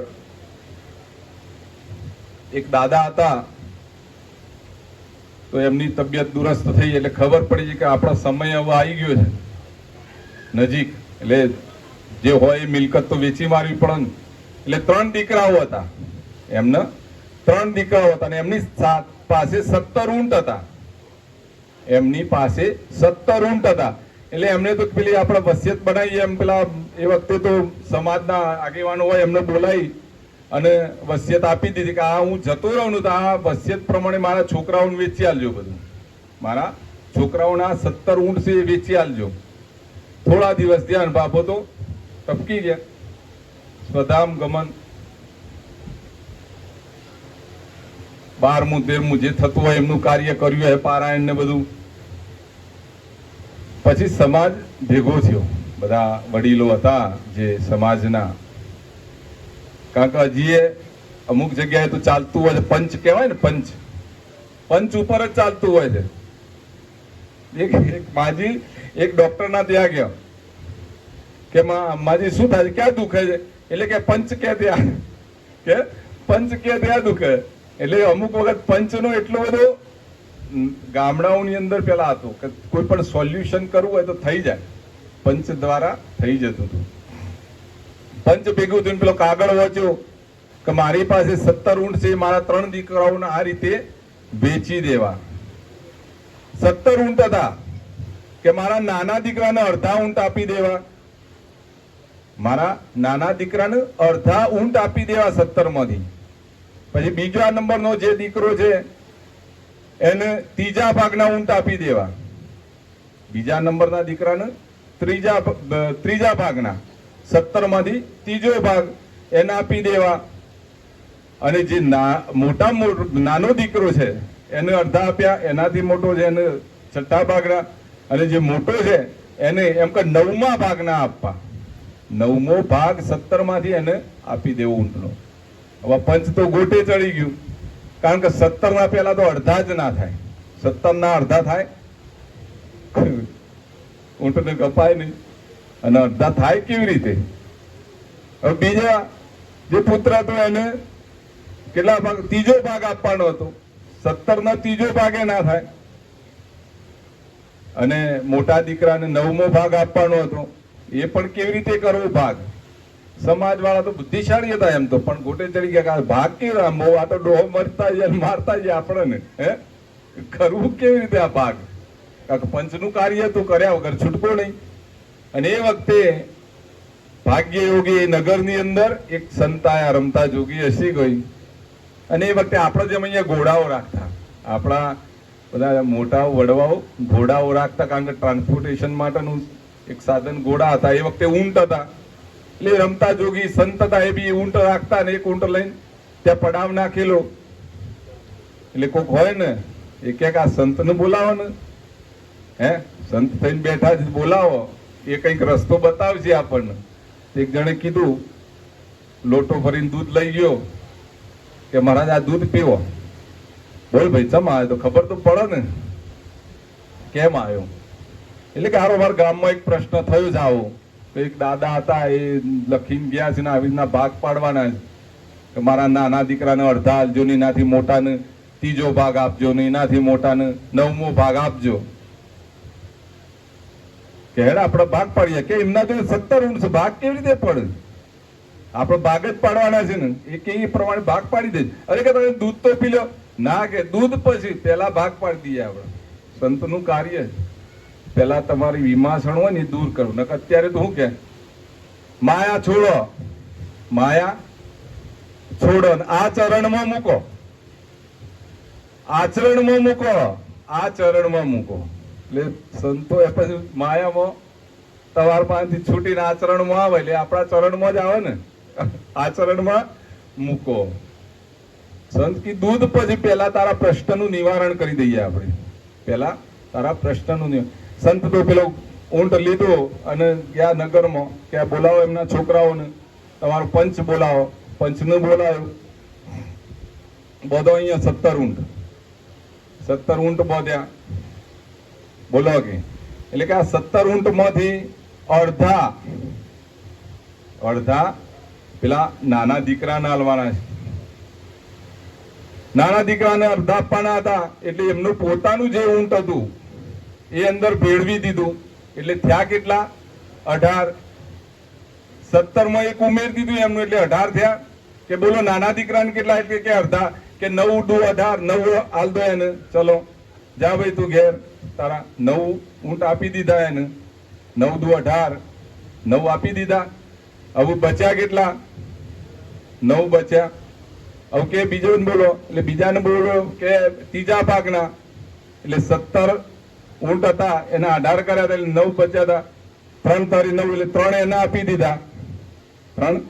એક દાદા હતા, તો એમની તબિયત દુરસ્ત થઈ, એટલે ખબર પડી કે આપણો સમય હવે આવી ગયો છે નજીક, એટલે જે હોય એ મિલકત તો વેચી મારવી પડે ને. એટલે 3 દીકરાઓ હતા, એમના 3 દીકરાઓ હતા, અને એમની પાસે 17 ઊંટ હતા. એમની પાસે 17 ઊંટ હતા. એટલે એમને તો પેલી આપણે વસિયત બનાવી, એમ પેલા એ વખતે તો સમાજના આગેવાનો હોય એમને બોલાવી અને વસિયત આપી દીધી કે આ હું જતો રહું ને તો આ વસિયત પ્રમાણે મારા છોકરાઓને વેચી આલજો, બધું મારા છોકરાઓના 17 ઊંટ છે એ વેચી આલજો. થોડા દિવસ ધ્યાન બાપો તો ટપકી ગયા, સ્વધામ ગમન 12મું 13મું જે થતું હોય એમનું કાર્ય કર્યું હોય, પારાયણ ને બધું. પછી સમાજ ભેગો થયો, બધા વડીલો હતા જે સમાજના, કારણ કે હજી અમુક જગ્યાએ તો ચાલતું હોય છે, પંચ કહેવાય ને, પંચ ઉપર જ ચાલતું હોય છે. એક માજી એક ડોક્ટર ના ત્યાં ગયો કે માજી શું થાય છે, ક્યાં દુખે છે? એટલે કે પંચ કે ત્યાં દુખે. એટલે અમુક વખત પંચનો એટલો બધો ગામડાઓની અંદર પેલા હતું કે કોઈ પણ સોલ્યુશન કરવું હોય તો થઈ જાય, પંચ દ્વારા થઈ જતું હતું. પંચ ભેગું થયું, પેલો કાગળ વાંચ્યો કે મારી પાસે 17 ઊંટ છે, મારા 3 દીકરાઓને આ રીતે વેચી દેવા. 17 ઊંટ હતા કે મારા નાના દીકરાને અડધા ઊંટ આપી દેવા, મારા નાના દીકરાને અડધા ઊંટ આપી દેવા 17 માંથી. પછી બીજા નંબરનો જે દીકરો છે એને 3જા ભાગના ઊંટ આપી દેવા. બીજા નંબરના દીકરાને ત્રીજા ભાગના 17 માંથી ત્રીજો ભાગ એને આપી દેવા, અને જે નાનો દીકરો છે એને અડધા આપ્યા, એનાથી મોટો છે એને છઠ્ઠા ભાગના, અને જે મોટો છે એને એમ કે 9મા ભાગના આપવા. 9મો ભાગ 17 માંથી એને આપી દેવો ઊંટનો. હવે પંચ તો ગોટે ચડી ગયું, કારણ કે 17 ના પહેલા તો અડધા જ ના થાય. 17 ના અડધા થાય ઊંટને કપાય નહીં, અને અડધા થાય કેવી રીતે? હવે બીજા જે પુત્ર હતો એને કેટલા ભાગ? ત્રીજો ભાગ આપવાનો હતો. 17 ના ત્રીજો ભાગે ના થાય. અને મોટા દીકરાને 9મો ભાગ આપવાનો હતો, એ પણ કેવી રીતે કરવો ભાગ? સમાજ વાળા તો બુદ્ધિશાળી હતા એમ તો, પણ ગોટે ચડી ગયા કે ભાગ કેવી? આ તો ડોહો મરતા જાય મારતા જાય આપણને, હે કરવું કેવી રીતે આ ભાગ? કારણ કે પંચનું કાર્ય તો કર્યા વગર છૂટકો નહીં. અને એ વખતે ભાગ્ય યોગી નગરની અંદર એક સંતાયા રમતા જોગી હસી ગઈ. અને એ વખતે આપણે જેમ અહીંયા ઘોડાઓ રાખતા, આપણા બધા મોટા વડવાઓ ઘોડાઓ રાખતા, કારણ કે ટ્રાન્સપોર્ટેશન માટેનું એક સાધન ઘોડા હતા. એ વખતે ઊંટ હતા, એટલે રમતા જોગી સંત હતા, એ બી ઊંટ રાખતા, ને એક ઊંટ લઈને ત્યાં પડાવ નાખેલો. એટલે કોક હોય ને એ કે આ સંતને બોલાવો ને, હે સંત થઈને બેઠા જ બોલાવો, એ કંઈક રસ્તો બતાવશે આપણને. એક જણે કીધું, લોટો ભરીને દૂધ લઈ ગયો કે મહારાજ આ દૂધ પીવો. બોલ ભાઈ ચમ આવ્યો? તો ખબર તો પડે ને કેમ આવ્યો. એટલે કે હારો મારા ગામમાં એક પ્રશ્ન થયો છે આવો, એક દાદા હતા એ લખીને ગયા છે ને આવી રીતના ભાગ પાડવાના છે કે મારા નાના દીકરાને અડધા આપજો ને એનાથી મોટાને ત્રીજો ભાગ આપજો ને એનાથી મોટાને 9મો ભાગ આપજો. કે હેડ આપણે ભાગ પાડીએ. કે એમના જો 17 ઊંટ છે, ભાગ કેવી રીતે પડે? આપણે ભાગ જ પાડવાના છે ને, એ કે એ પ્રમાણે ભાગ પાડી દે. અરે કે તમે દૂધ તો પી લો ના, કે દૂધ પછી પેલા ભાગ પાડી દઈએ આપણે. સંતનું કાર્ય પેલા તમારી વિમાસણ હોય ને દૂર કરવું. નકર અત્યારે તો શું કે માયા છોડો, માયા છોડો, આ ચરણમાં મૂકો, આચરણમાં મૂકો, આચરણમાં મૂકો. એટલે સંતો એ પછી માયામાં તમારા પાસેથી છૂટીને આચરણમાં આવે, એટલે આપણા ચરણમાં જ આવે ને, આચરણમાં મૂકો. સંત કી દૂધ પછી પેલા તારા પ્રશ્નનું નિવારણ કરી દઈએ આપણે. પેલા તારા પ્રશ્નનું નિવારણ. સંત તો પેલો ઊંટ લીધો અને ગયા નગરમાં કે બોલાવો એમના છોકરાઓને, તમારો પંચ બોલાવો. પંચને બોલાવ્યો, બધો અહીંયા 17 ઊંટ, 17 ઊંટ બોધ્યા. બોલો કે એટલે કે આ 17 ઊંટ માંથી અડધા પેલા નાના દીકરાને આલવાના છે. નાના દીકરાને અડધા આપવાના હતા, એટલે એમનું પોતાનું જે ઊંટ હતું એ અંદર ભેળવી દીધું. એટલે થયા કેટલા? 18. 17 માં એક ઉમેરી દીધું એમનું, એટલે 18 થયા. કે બોલો નાના દીકરાને કેટલા? એટલે કે અડધા. કે 9 દુ 18, 9 આલ દો એને. ચલો જા ભાઈ તું ઘેર, તારા 9 ઊંટ આપી દીધા એને. 9 દુ 18, 9 આપી દીધા. હવે બચ્યા કેટલા? 9 બચ્યા. હવે કે બીજો બોલો, એટલે બીજાને બોલો કે ત્રીજા ભાગના. એટલે 17 ઊંટ હતા, એના 18 કર્યા હતા, એટલે 9 બચ્યા હતા. 3 તારી 9, એટલે 3 એને આપી દીધા. 3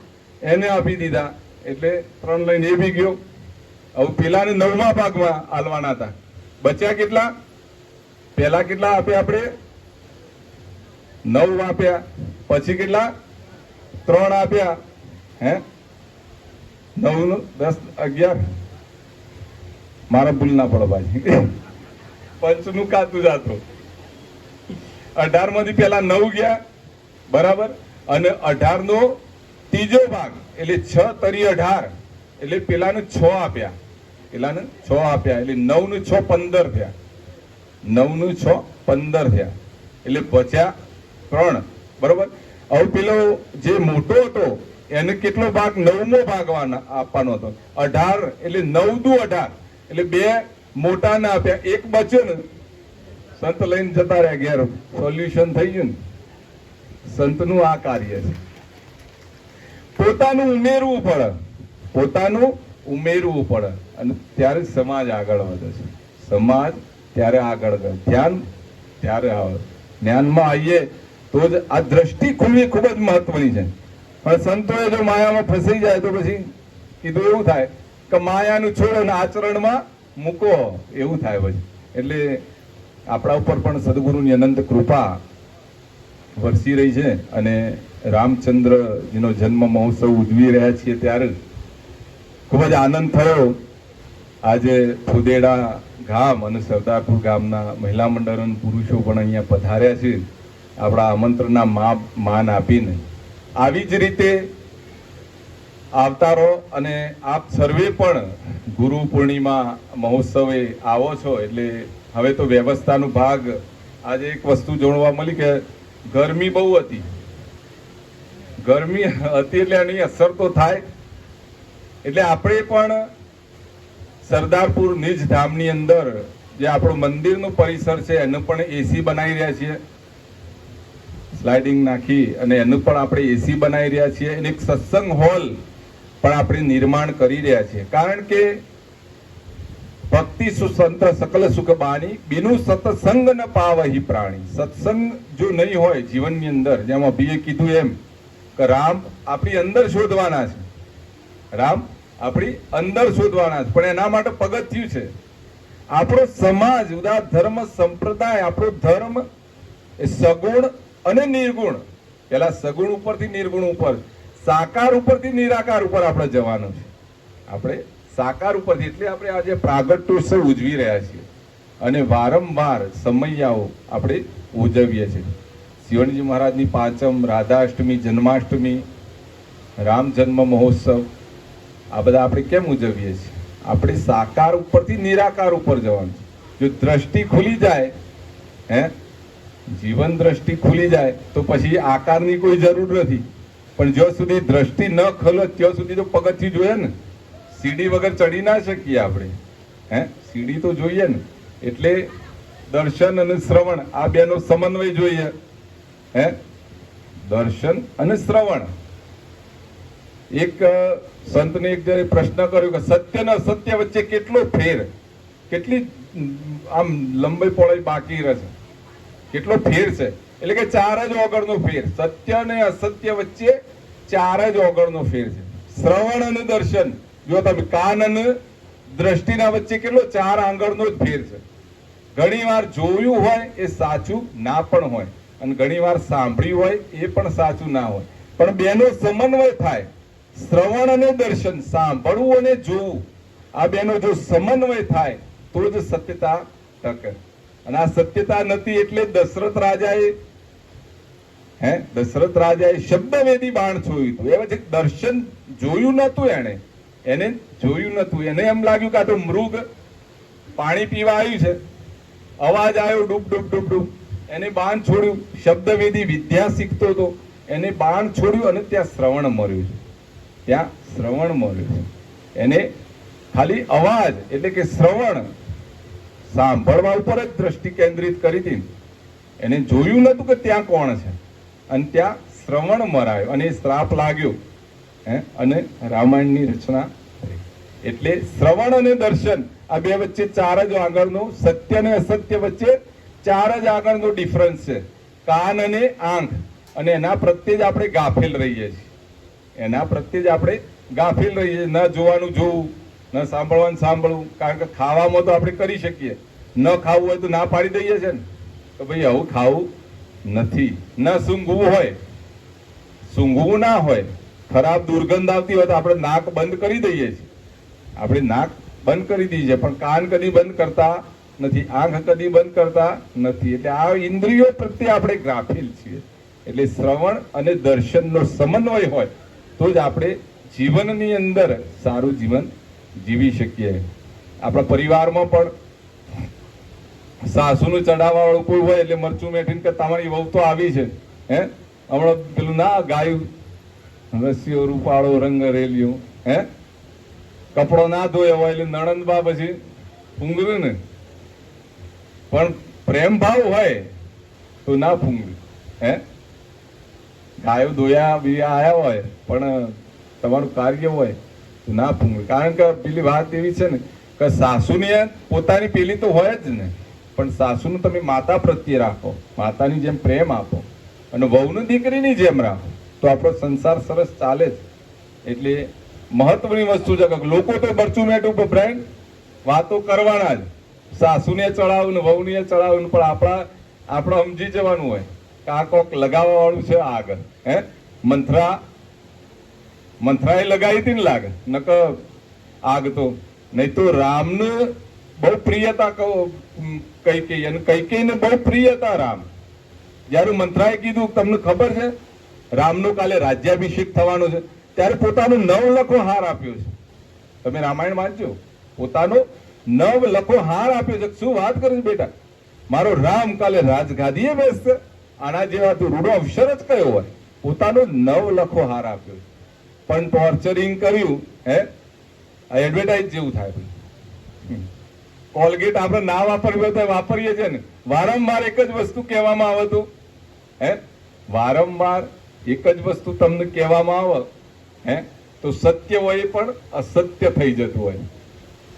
એને આપી દીધા, એટલે 3 લઈને એ બી ગયો. હવે પેલાને 9મા ભાગમાં આલવાના હતા. બચ્યા કેટલા? પેલા કેટલા આપ્યા આપણે? 9 આપ્યા. પછી કેટલા? 3 આપ્યા. હે 9 10 11. મારા ભૂલ ના પડે ભાઈ, પંચનું કાતું જાતું. 18 માંથી પેલા 9 ગયા, બરાબર. અને 18 નો ત્રીજો ભાગ એટલે 6 તરી 18, એટલે પેલાને 6 આપ્યા. પેલાને 6 આપ્યા, એટલે 9 ને 6 15 થયા. 9 ને 6 15 થયા, એટલે બચ્યા 3, બરોબર. હવે પેલો જે મોટો હતો એને કેટલો ભાગ? 9મો ભાગ આપવાનો હતો. 18, એટલે 9 દુ 18, એટલે 2 મોટાને આપ્યા. એક બચ્યો ને, સંત લઈને જતા રહ્યા ઘેર. સોલ્યુશન થઈ ગયું ને. સંતનું આ કાર્ય છે. પોતાનું ઉમેરવું પડે, પોતાનું ઉમેરવું પડે, અને ત્યારે સમાજ આગળ વધે છે. સમાજ ત્યારે આગળ વધે, ધ્યાન ત્યારે આવે. જ્ઞાનમાં આવીએ તો જ આ દ્રષ્ટિ ખુલવી ખૂબ જ મહત્વની છે. પણ સંતોએ જો માયામાં ફસાઈ જાય તો પછી કીધું એવું થાય કે માયાનું છોડો ને આચરણમાં મૂકો, એવું થાય પછી. એટલે આપણા ઉપર પણ સદગુરુની અનંત કૃપા વરસી રહી છે અને રામચંદ્રજીનો જન્મ મહોત્સવ ઉજવી રહ્યા છીએ ત્યારે ખૂબ જ આનંદ થયો. આજે ફુદેડા ગામ અને સરદારપુર ગામના મહિલા મંડળ અને પુરુષો પણ અહીંયા પધાર્યા છે આપણા આમંત્રણના માન આપીને. આવી જ રીતે આવતા રહો અને આપ સર્વે પણ ગુરુ પૂર્ણિમા મહોત્સવે આવો છો એટલે હવે તો વ્યવસ્થાનો ભાગ. આજે એક વસ્તુ જાણવા મળી કે ગરમી બહુ હતી, ગરમી હતી એટલે એની અસર તો થાય. એટલે આપણે પણ સરદારપુર નિજ ધામની અંદર જે આપણું મંદિરનું પરિસર છે એનું પણ એસી બનાવી રહ્યા છીએ, સ્લાઇડિંગ નાખી અને એનું પણ આપણે એસી બનાવી રહ્યા છીએ. અને એક સત્સંગ હોલ પણ આપણે નિર્માણ કરી રહ્યા છીએ. કારણ કે ભક્તિ સુસંત સકલ સુખ બાની બિનુ સત્સંગ ન પાવહી પ્રાણી. સત્સંગ જો નહીં હોય જીવનની અંદર, જેમ અભિએ કીધું એમ કે રામ આપણી અંદર શોધવાના છે, રામ આપણી અંદર શોધવાના છે, પણ એના માટે પગથિયું છે આપણો સમાજ, ઉદાર ધર્મ સંપ્રદાય. આપણો ધર્મ એ સગુણ અને નિર્ગુણ, પેલા સગુણ ઉપરથી નિર્ગુણ ઉપર, સાકાર ઉપરથી નિરાકાર ઉપર આપણે જવાનું છે. આપણે સાકાર ઉપરથી, એટલે આપણે આજે પ્રાગટ્યોત્સવ ઉજવી રહ્યા છીએ અને વારંવાર સમૈયાઓ આપણે ઉજવીએ છીએ. શિવણજી મહારાજની પાંચમ, રાધાષ્ટમી, જન્માષ્ટમી, રામ જન્મ મહોત્સવ, આ બધા આપણે કેમ ઉજવીએ છીએ? આપણે સાકાર ઉપરથી નિરાકાર ઉપર જવાનું છે. જો દ્રષ્ટિ ખુલી જાય, જીવન દ્રષ્ટિ ખુલી જાય તો પછી આકારની કોઈ જરૂર નથી. પણ જ્યાં સુધી દ્રષ્ટિ ન ખુલે ત્યાં સુધી તો પગથિયું જોઈએ ને, સીડી વગર ચડી ના શકીએ આપણે. સીડી તો જોઈએ ને. એટલે દર્શન અને શ્રવણ આ બેનો સમન્વય જોઈએ. દર્શન અને શ્રવણ. એક સંતને એક જયારે પ્રશ્ન કર્યો કે સત્ય અને અસત્ય વચ્ચે કેટલો ફેર, કેટલી આમ લંબાઈ પહોળાઈ બાકી રહે છે, કેટલો ફેર છે? એટલે કે 4 જ ઓગળનો ફેર. સત્ય અને અસત્ય વચ્ચે 4 જ ઓગળનો ફેર છે. શ્રવણ અને દર્શન, જો તમે કાન અને દ્રષ્ટિના વચ્ચે કેટલો 4 આંગળનો જ ફેર છે. ઘણી વાર જોયું હોય એ સાચું ના પણ હોય અને ઘણી વાર સાંભળ્યું હોય એ પણ સાચું ના હોય, પણ બેનો સમન્વય થાય. શ્રવણ અને દર્શન, સાંભળવું અને જોવું, આ બેનો જો સમન્વય થાય તો જ સત્યતા ટકે. અને આ સત્યતા નથી એટલે દશરથ રાજાએ શબ્દવેદી બાણ છોડ્યું હતું. એ વચ્ચે દર્શન જોયું નતું, એને જોયું નતું. એને એમ લાગ્યું કે આ તો મૃગ પાણી પીવા આવ્યું છે, અવાજ આવ્યો ડૂબ ડૂબ ડૂબ ડૂબ, એને બાણ છોડ્યું. શબ્દવેદી વિદ્યા શીખતો હતો, એને બાણ છોડ્યું અને ત્યાં શ્રવણ મળ્યું છે, ત્યાં શ્રવણ મળ્યું છે. એને ખાલી અવાજ એટલે કે શ્રવણ, સાંભળવા ઉપર જ દ્રષ્ટિ કેન્દ્રિત કરી હતી. એને જોયું નતું કે ત્યાં કોણ છે અને ત્યાં શ્રવણ મરાયો અને શ્રાપ લાગ્યો અને રામાયણની રચના થઈ. એટલે શ્રવણ અને દર્શન આ બે વચ્ચે 4 જ આગળનો, સત્ય અને અસત્ય વચ્ચે 4 જ આગળનો ડિફરન્સ છે. કાન અને આંખ, અને એના પ્રત્યે જ આપણે ગાફેલ રહીએ છીએ. એના પ્રત્યે જ આપણે ગાફેલ રહીએ છીએ. ન જોવાનું જોવું, ન સાંભળવાનું સાંભળવું. કારણ કે ખાવામાં તો આપણે કરી શકીએ, ન ખાવું હોય તો ના પાડી દઈએ છે ને તો ભાઈ આવું ખાવું નથી. ન સૂંઘવું હોય, સૂંઘવું ના હોય, ખરાબ દુર્ગંધ આવતી હોય તો આપણે નાક બંધ કરી દઈએ છીએ, આપણે નાક બંધ કરી દઈએ છીએ, પણ કાન કદી બંધ કરતા નથી, આંખ કદી બંધ કરતા નથી. એટલે આ ઇન્દ્રિયો પ્રત્યે આપણે ગાફેલ છીએ. એટલે શ્રવણ અને દર્શનનો સમન્વય હોય તો જ આપણે જીવનની અંદર સારું જીવન જીવી શકીએ. આપણા પરિવારમાં પણ સાસુનું ચડાવવા વાળું કોઈ હોય એટલે મરચું મેઠીને કે તમારી વહુ તો આવી છે, હમણાં પેલું ના ગાયું રસ્યો રૂપાળો રંગ રેલિયો, કપડો ના ધોયો હોય એટલે નણંદબા પછી ફૂંગર્યું ને. પણ પ્રેમ ભાવ હોય તો ના ફૂંગર્યું. ગાયો ધોયા બીયા આયા હોય પણ તમારું કાર્ય હોય તો ના ફૂંગર્યું. કારણ કે પેલી વાત એવી છે ને કે સાસુની પોતાની પેલી તો હોય જ ને, પણ સાસુનું તમે માતા પ્રત્યે રાખો, માતાની જેમ પ્રેમ આપો અને વહુને દીકરીની જેમ રાખો તો આપણો સંસાર સરસ ચાલે જ. એટલે મહત્વની વસ્તુ છે કે લોકો તો બરચું મેટું ભભરાય વાતો કરવાના જ, સાસુને ચડાવું ને વહુને ચડાવું, પણ આપણે સમજી જવાનું હોય કે આ કોક લગાવવા વાળું છે આગળ. મંથરાએ લગાવી હતી ને લાગે નક આગ તો નહીં તો રામને બહુ પ્રિયતા કૈકેયી અને કૈકેયીને બહુ પ્રિયતા રામ. જયારે મંથરાએ કીધું તમને ખબર છે રામનો કાલે રાજ્યાભિષેક થવાનો છે, ત્યારે પોતાનો 9 લખો હાર આપ્યો છે. તમે રામાયણ વાંચજો, પોતાનો 9 લખો હાર આપ્યો છે. શું વાત કરે છે બેટા, મારો રામ કાલે રાજગાદીએ બેસશે, આના જેવા તો રૂડો અવસર જ કયો હોય. પોતાનો 9 લખો હાર આપ્યો છે, પણ ટોર્ચરિંગ કર્યું. એડવર્ટાઇઝ જેવું થાય. કોલગેટ આપણે ના વાપરવી હોય તો વાપરીએ છીએ ને, વારંવાર એક જ વસ્તુ કહેવામાં આવે તો વારંવાર એક જ વસ્તુ તમને કહેવામાં આવે તો સત્ય હોય પણ અસત્ય થઈ જતું હોય,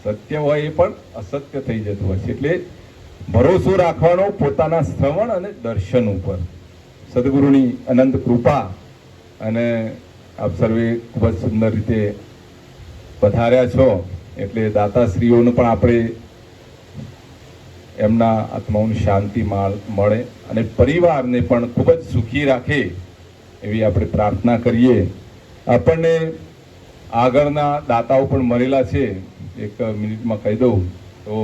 સત્ય હોય પણ અસત્ય થઈ જતું હોય છે. એટલે ભરોસો રાખવાનો પોતાના શ્રવણ અને દર્શન ઉપર. સદગુરુની અનંત કૃપા અને આપ સર્વે ખૂબ જ સુંદર રીતે પધાર્યા છો. એટલે દાતાશ્રીઓનું પણ આપણે એમના આત્માઓની શાંતિ મળે અને પરિવારને પણ ખૂબ જ સુખી રાખે એવી આપણે પ્રાર્થના કરીએ. આપણને આગળના દાતાઓ પણ મળેલા છે, એક મિનિટમાં કહી દઉં તો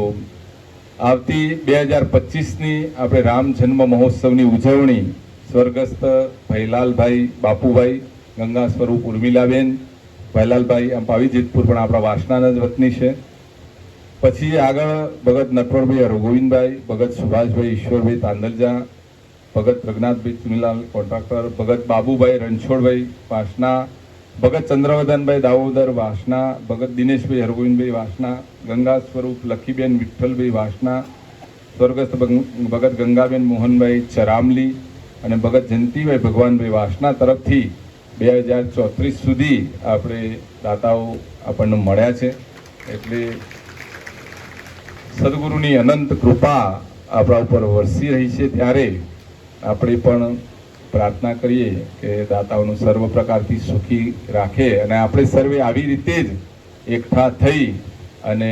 આવતી 2025ની આપણે રામ જન્મ મહોત્સવની ઉજવણી સ્વર્ગસ્થ ભૈલાલભાઈ બાપુભાઈ, ગંગા સ્વરૂપ ઉર્મિલાબેન ભૈલાલભાઈ અંપાવી જેતપુર પણ આપણા વાસણાના જ વતની છે. પછી આગળ ભગત નટવરભાઈ હરગોવિંદભાઈ, ભગત સુભાષભાઈ ઈશ્વરભાઈ તાંદલજા, ભગત પ્રજ્ઞાતભાઈ ચુનીલાલ કોન્ટ્રાક્ટર, ભગત બાબુભાઈ રણછોડભાઈ વાસણા, ભગત ચંદ્રવદનભાઈ દામોદર વાસણા, ભગત દિનેશભાઈ હરગોવિંદભાઈ વાસણા, ગંગા સ્વરૂપ લખીબેન વિઠ્ઠલભાઈ વાસણા, સ્વર્ગસ્થ ભગત ગંગાબેન મોહનભાઈ ચરામલી અને ભગત જયંતિભાઈ ભગવાનભાઈ વાસણા તરફથી 2034 સુધી આપણે દાતાઓ આપણને મળ્યા છે. એટલે સદગુરુની અનંત કૃપા આપણા ઉપર વરસી રહી છે. ત્યારે આપણે પણ પ્રાર્થના કરીએ કે દાતાઓનું સર્વ પ્રકારથી સુખી રાખે અને આપણે સર્વે આવી રીતે જ એકઠા થઈ અને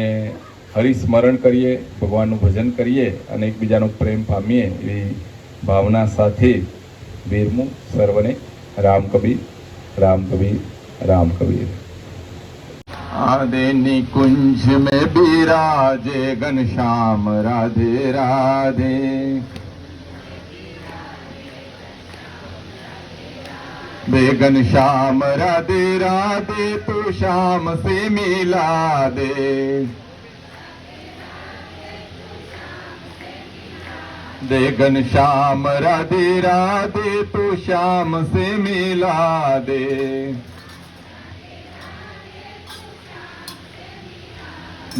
હરિસ્મરણ કરીએ, ભગવાનનું ભજન કરીએ અને એકબીજાનો પ્રેમ પામીએ એવી ભાવના સાથે વિરમું સર્વને. રામ કબીર, राम कबीर, राम कबीर। आधे निकुंज में बिराजे घनश्याम राधे राधे, बेगन श्याम राधे राधे तो श्याम से मिला दे, देगन श्याम राधे राधे तो श्याम से मिला दे,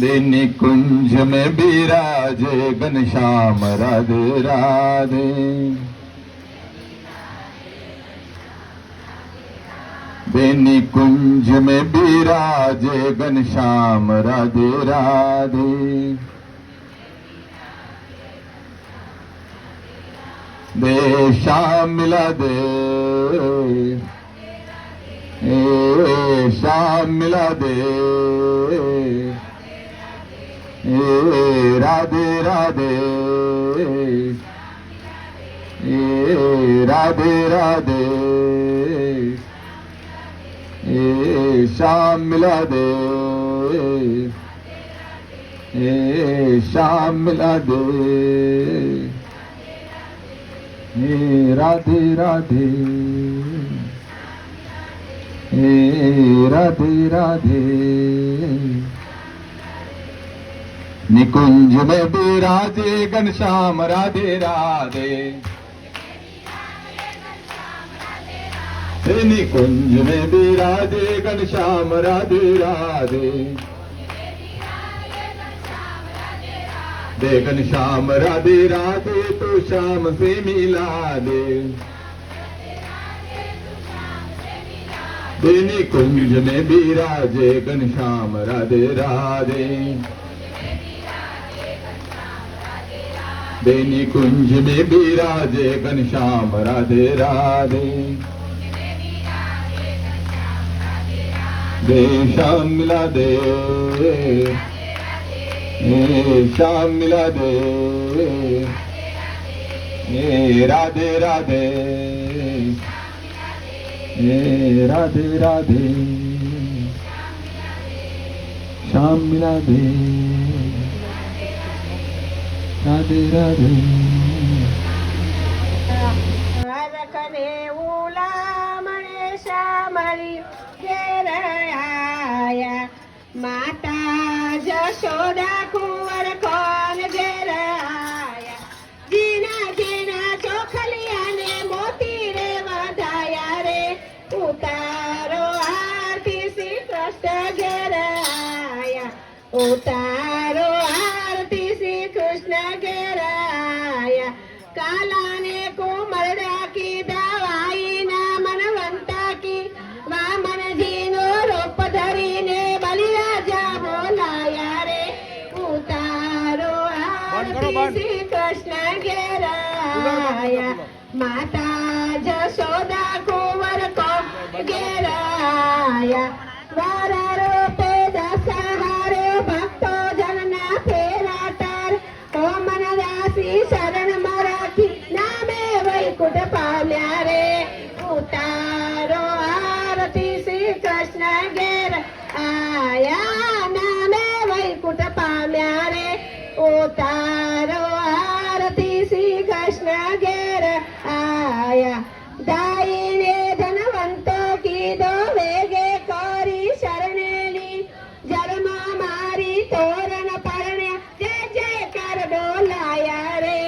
देनी कुंज में बिराजे घनश्याम राधे राधे, देनी कुंज में बिराजे घनश्याम राधे राधे, दे श्याम मिला दे, श्याम मिला दे, राधे राधे, राधे राधे, श्याम मिला दे, श्याम मिला दे, राधे राधे, राधे राधे, निकुंज में बिराजे घनश्याम राधे राधे, निकुंज में बिराजे घनश्याम राधे राधे, दे घनश्याम राधे राधे तो श्याम से मिला दे, दे निकुंज में बिराजे घनश्याम राधे राधे, बेनी कुंज में बिराजे घनश्याम राधे राधे दे श्याम मिला दे श्याम मिला दे राधे राधे राधे राधे श्याम मिला दे राधे राधे રખને ઉલામણે શામળી ઘેર આયા માતા જશોદા કુંવર કોણ ઘેર આયા જીના જીના ચોખલિયાને મોતી રે વધાયા રે ઉતારો આરતી શ્રી કૃષ્ણ ઘેર આયા ઉતારો આરતી શ્રી કૃષ્ણ ઘેર આયા કાલાને કોમળડા की दवाई ना मनवंता की वामन जी नो रूप धरी ने बलिराजा बोलाया रे उतारो आरती श्री कृष्ण घेर आया माता जशोदा कुंवर को घेर आया वारा रूपे दशहारे भक्तो जनना फेरा तार ओ मन दासी शरण मराठी नामे वैकुंठ पाम्या रे उतारो आरती श्री कृष्ण घेर आया नामे वैकुंठ पाम्या रे उतारो आरती श्री कृष्ण घेर आया दाईने धनवंतो की दो वेगे कोरी शरणेली जन्म मारी तोरण परण्या जय जयकार बोलाया रे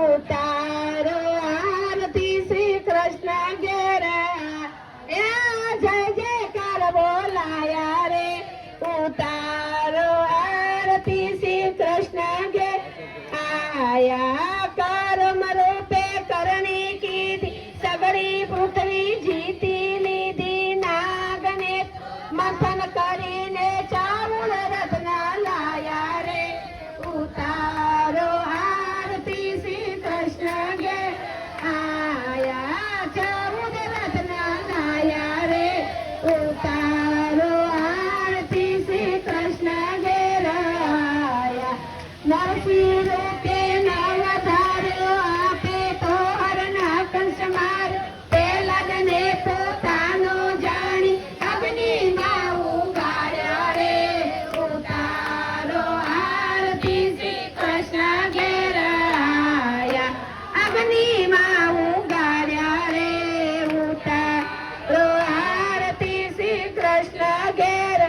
उतारो आरती श्री कृष्ण घेर आया जय जयकार बोलाया रे उतारो आरती श्री कृष्ण घेर आया कर्म रूपे करणी की थी सगड़ी पृथ्वी जीती लीधी नागने मंथन કરીને ચાવળ રત્ન લાયા રે ઉતારો આરતી શ્રી કૃષ્ણ ઘેર આયા ચાવળ રત્ન લાયા રે ઉતારો આરતી શ્રી કૃષ્ણ ઘેર આયા નરસિંહ રૂપે નવધાર્યો આપે તો હરના કંસ માર્યો પેલા જને પોતાનો જાણી અગ્નિમાં ઉગાડ્યા રે ઉતારો આરતી શ્રી કૃષ્ણ ઘેર આયા અગ્નિમાં ઉગાડ્યા રે ઉતારો આરતી શ્રી કૃષ્ણ ઘેર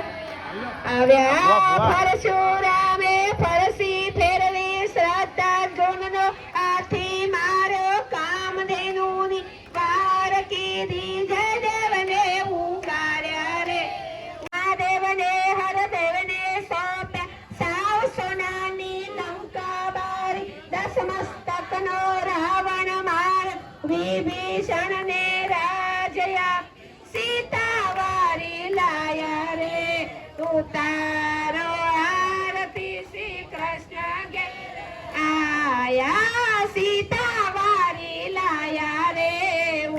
આવ્યા પરશુરામે ફરસી ફેરવી શ્રદ્ધા ગુણનો આથી મારો કામધેનુની વાર કીધી જયદેવને ઉગાડ્યા રે મહાદેવને હરદેવને સોંપ્યા સાવ સોનાની લંકા બારી દસ મસ્તકનો રાવણ માર વિભીષણને રાજયા સીતા વારી લાયા રે ઉતારો આરતી શ્રી કૃષ્ણ ઘેર આયા સીતા વારી લાયા રે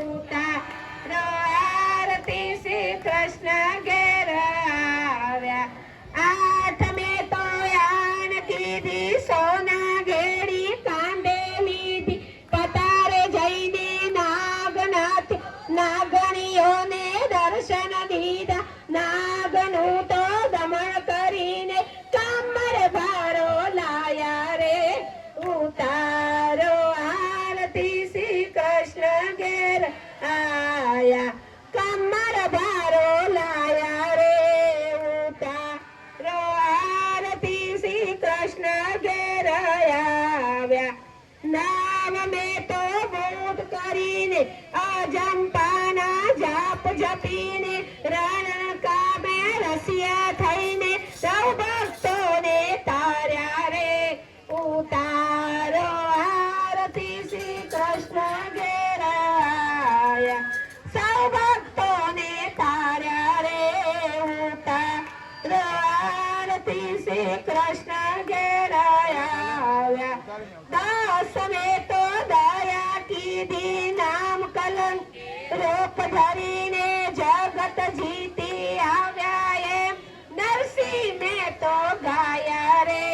ઉતારો આરતી શ્રી કૃષ્ણ ઘેર આવ્યા આઠમે તો યાન કીધી સોના ઘેડી કાંડે લીધી પતારે જઈને નાગનાથ નાગણીઓને દર્શન દીધા નાગનું તો દમણ કરીને કમર ભારો લાયા રે ઉતારો આરતી શ્રી કૃષ્ણ ઘેર આયા કમર ભારો લાયા રે ઉતારો આરતી શ્રી કૃષ્ણ ઘેર આવ્યા નામ મેં તો બોધ કરીને અજંપાના જાપ જપીને રણ કામે રસિયા થઈને સૌ ભક્તોને તાર્યા રે ઉતારો આરતી શ્રી કૃષ્ણ ઘેર આયા સૌ ભક્તોને તાર્યા રે ઉતારો આરતી શ્રી કૃષ્ણ ઘેર આવ્યા દાસ ધરીને જગત જીતી આવ્યા એમ નરસિંહ મહેતો ગાયા રે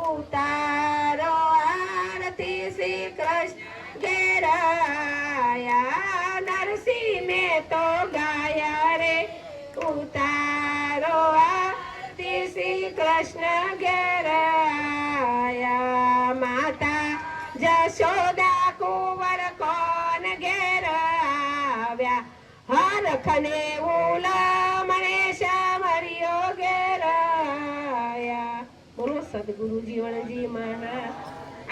ઉતારો આરતી શ્રી કૃષ્ણ ઘેર આયા નરસિંહ મહેતો ગાયા રે ઉતારો આરતી શ્રી કૃષ્ણ ઘેર આયા માતા જશોદા કુંવર કોન ઘેર આવ્યા હરખને ઉલમણે શામરિયો ઘેર આયા બોલો સદગુરુ જીવનજી મહારાજ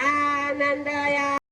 આનંદ આયા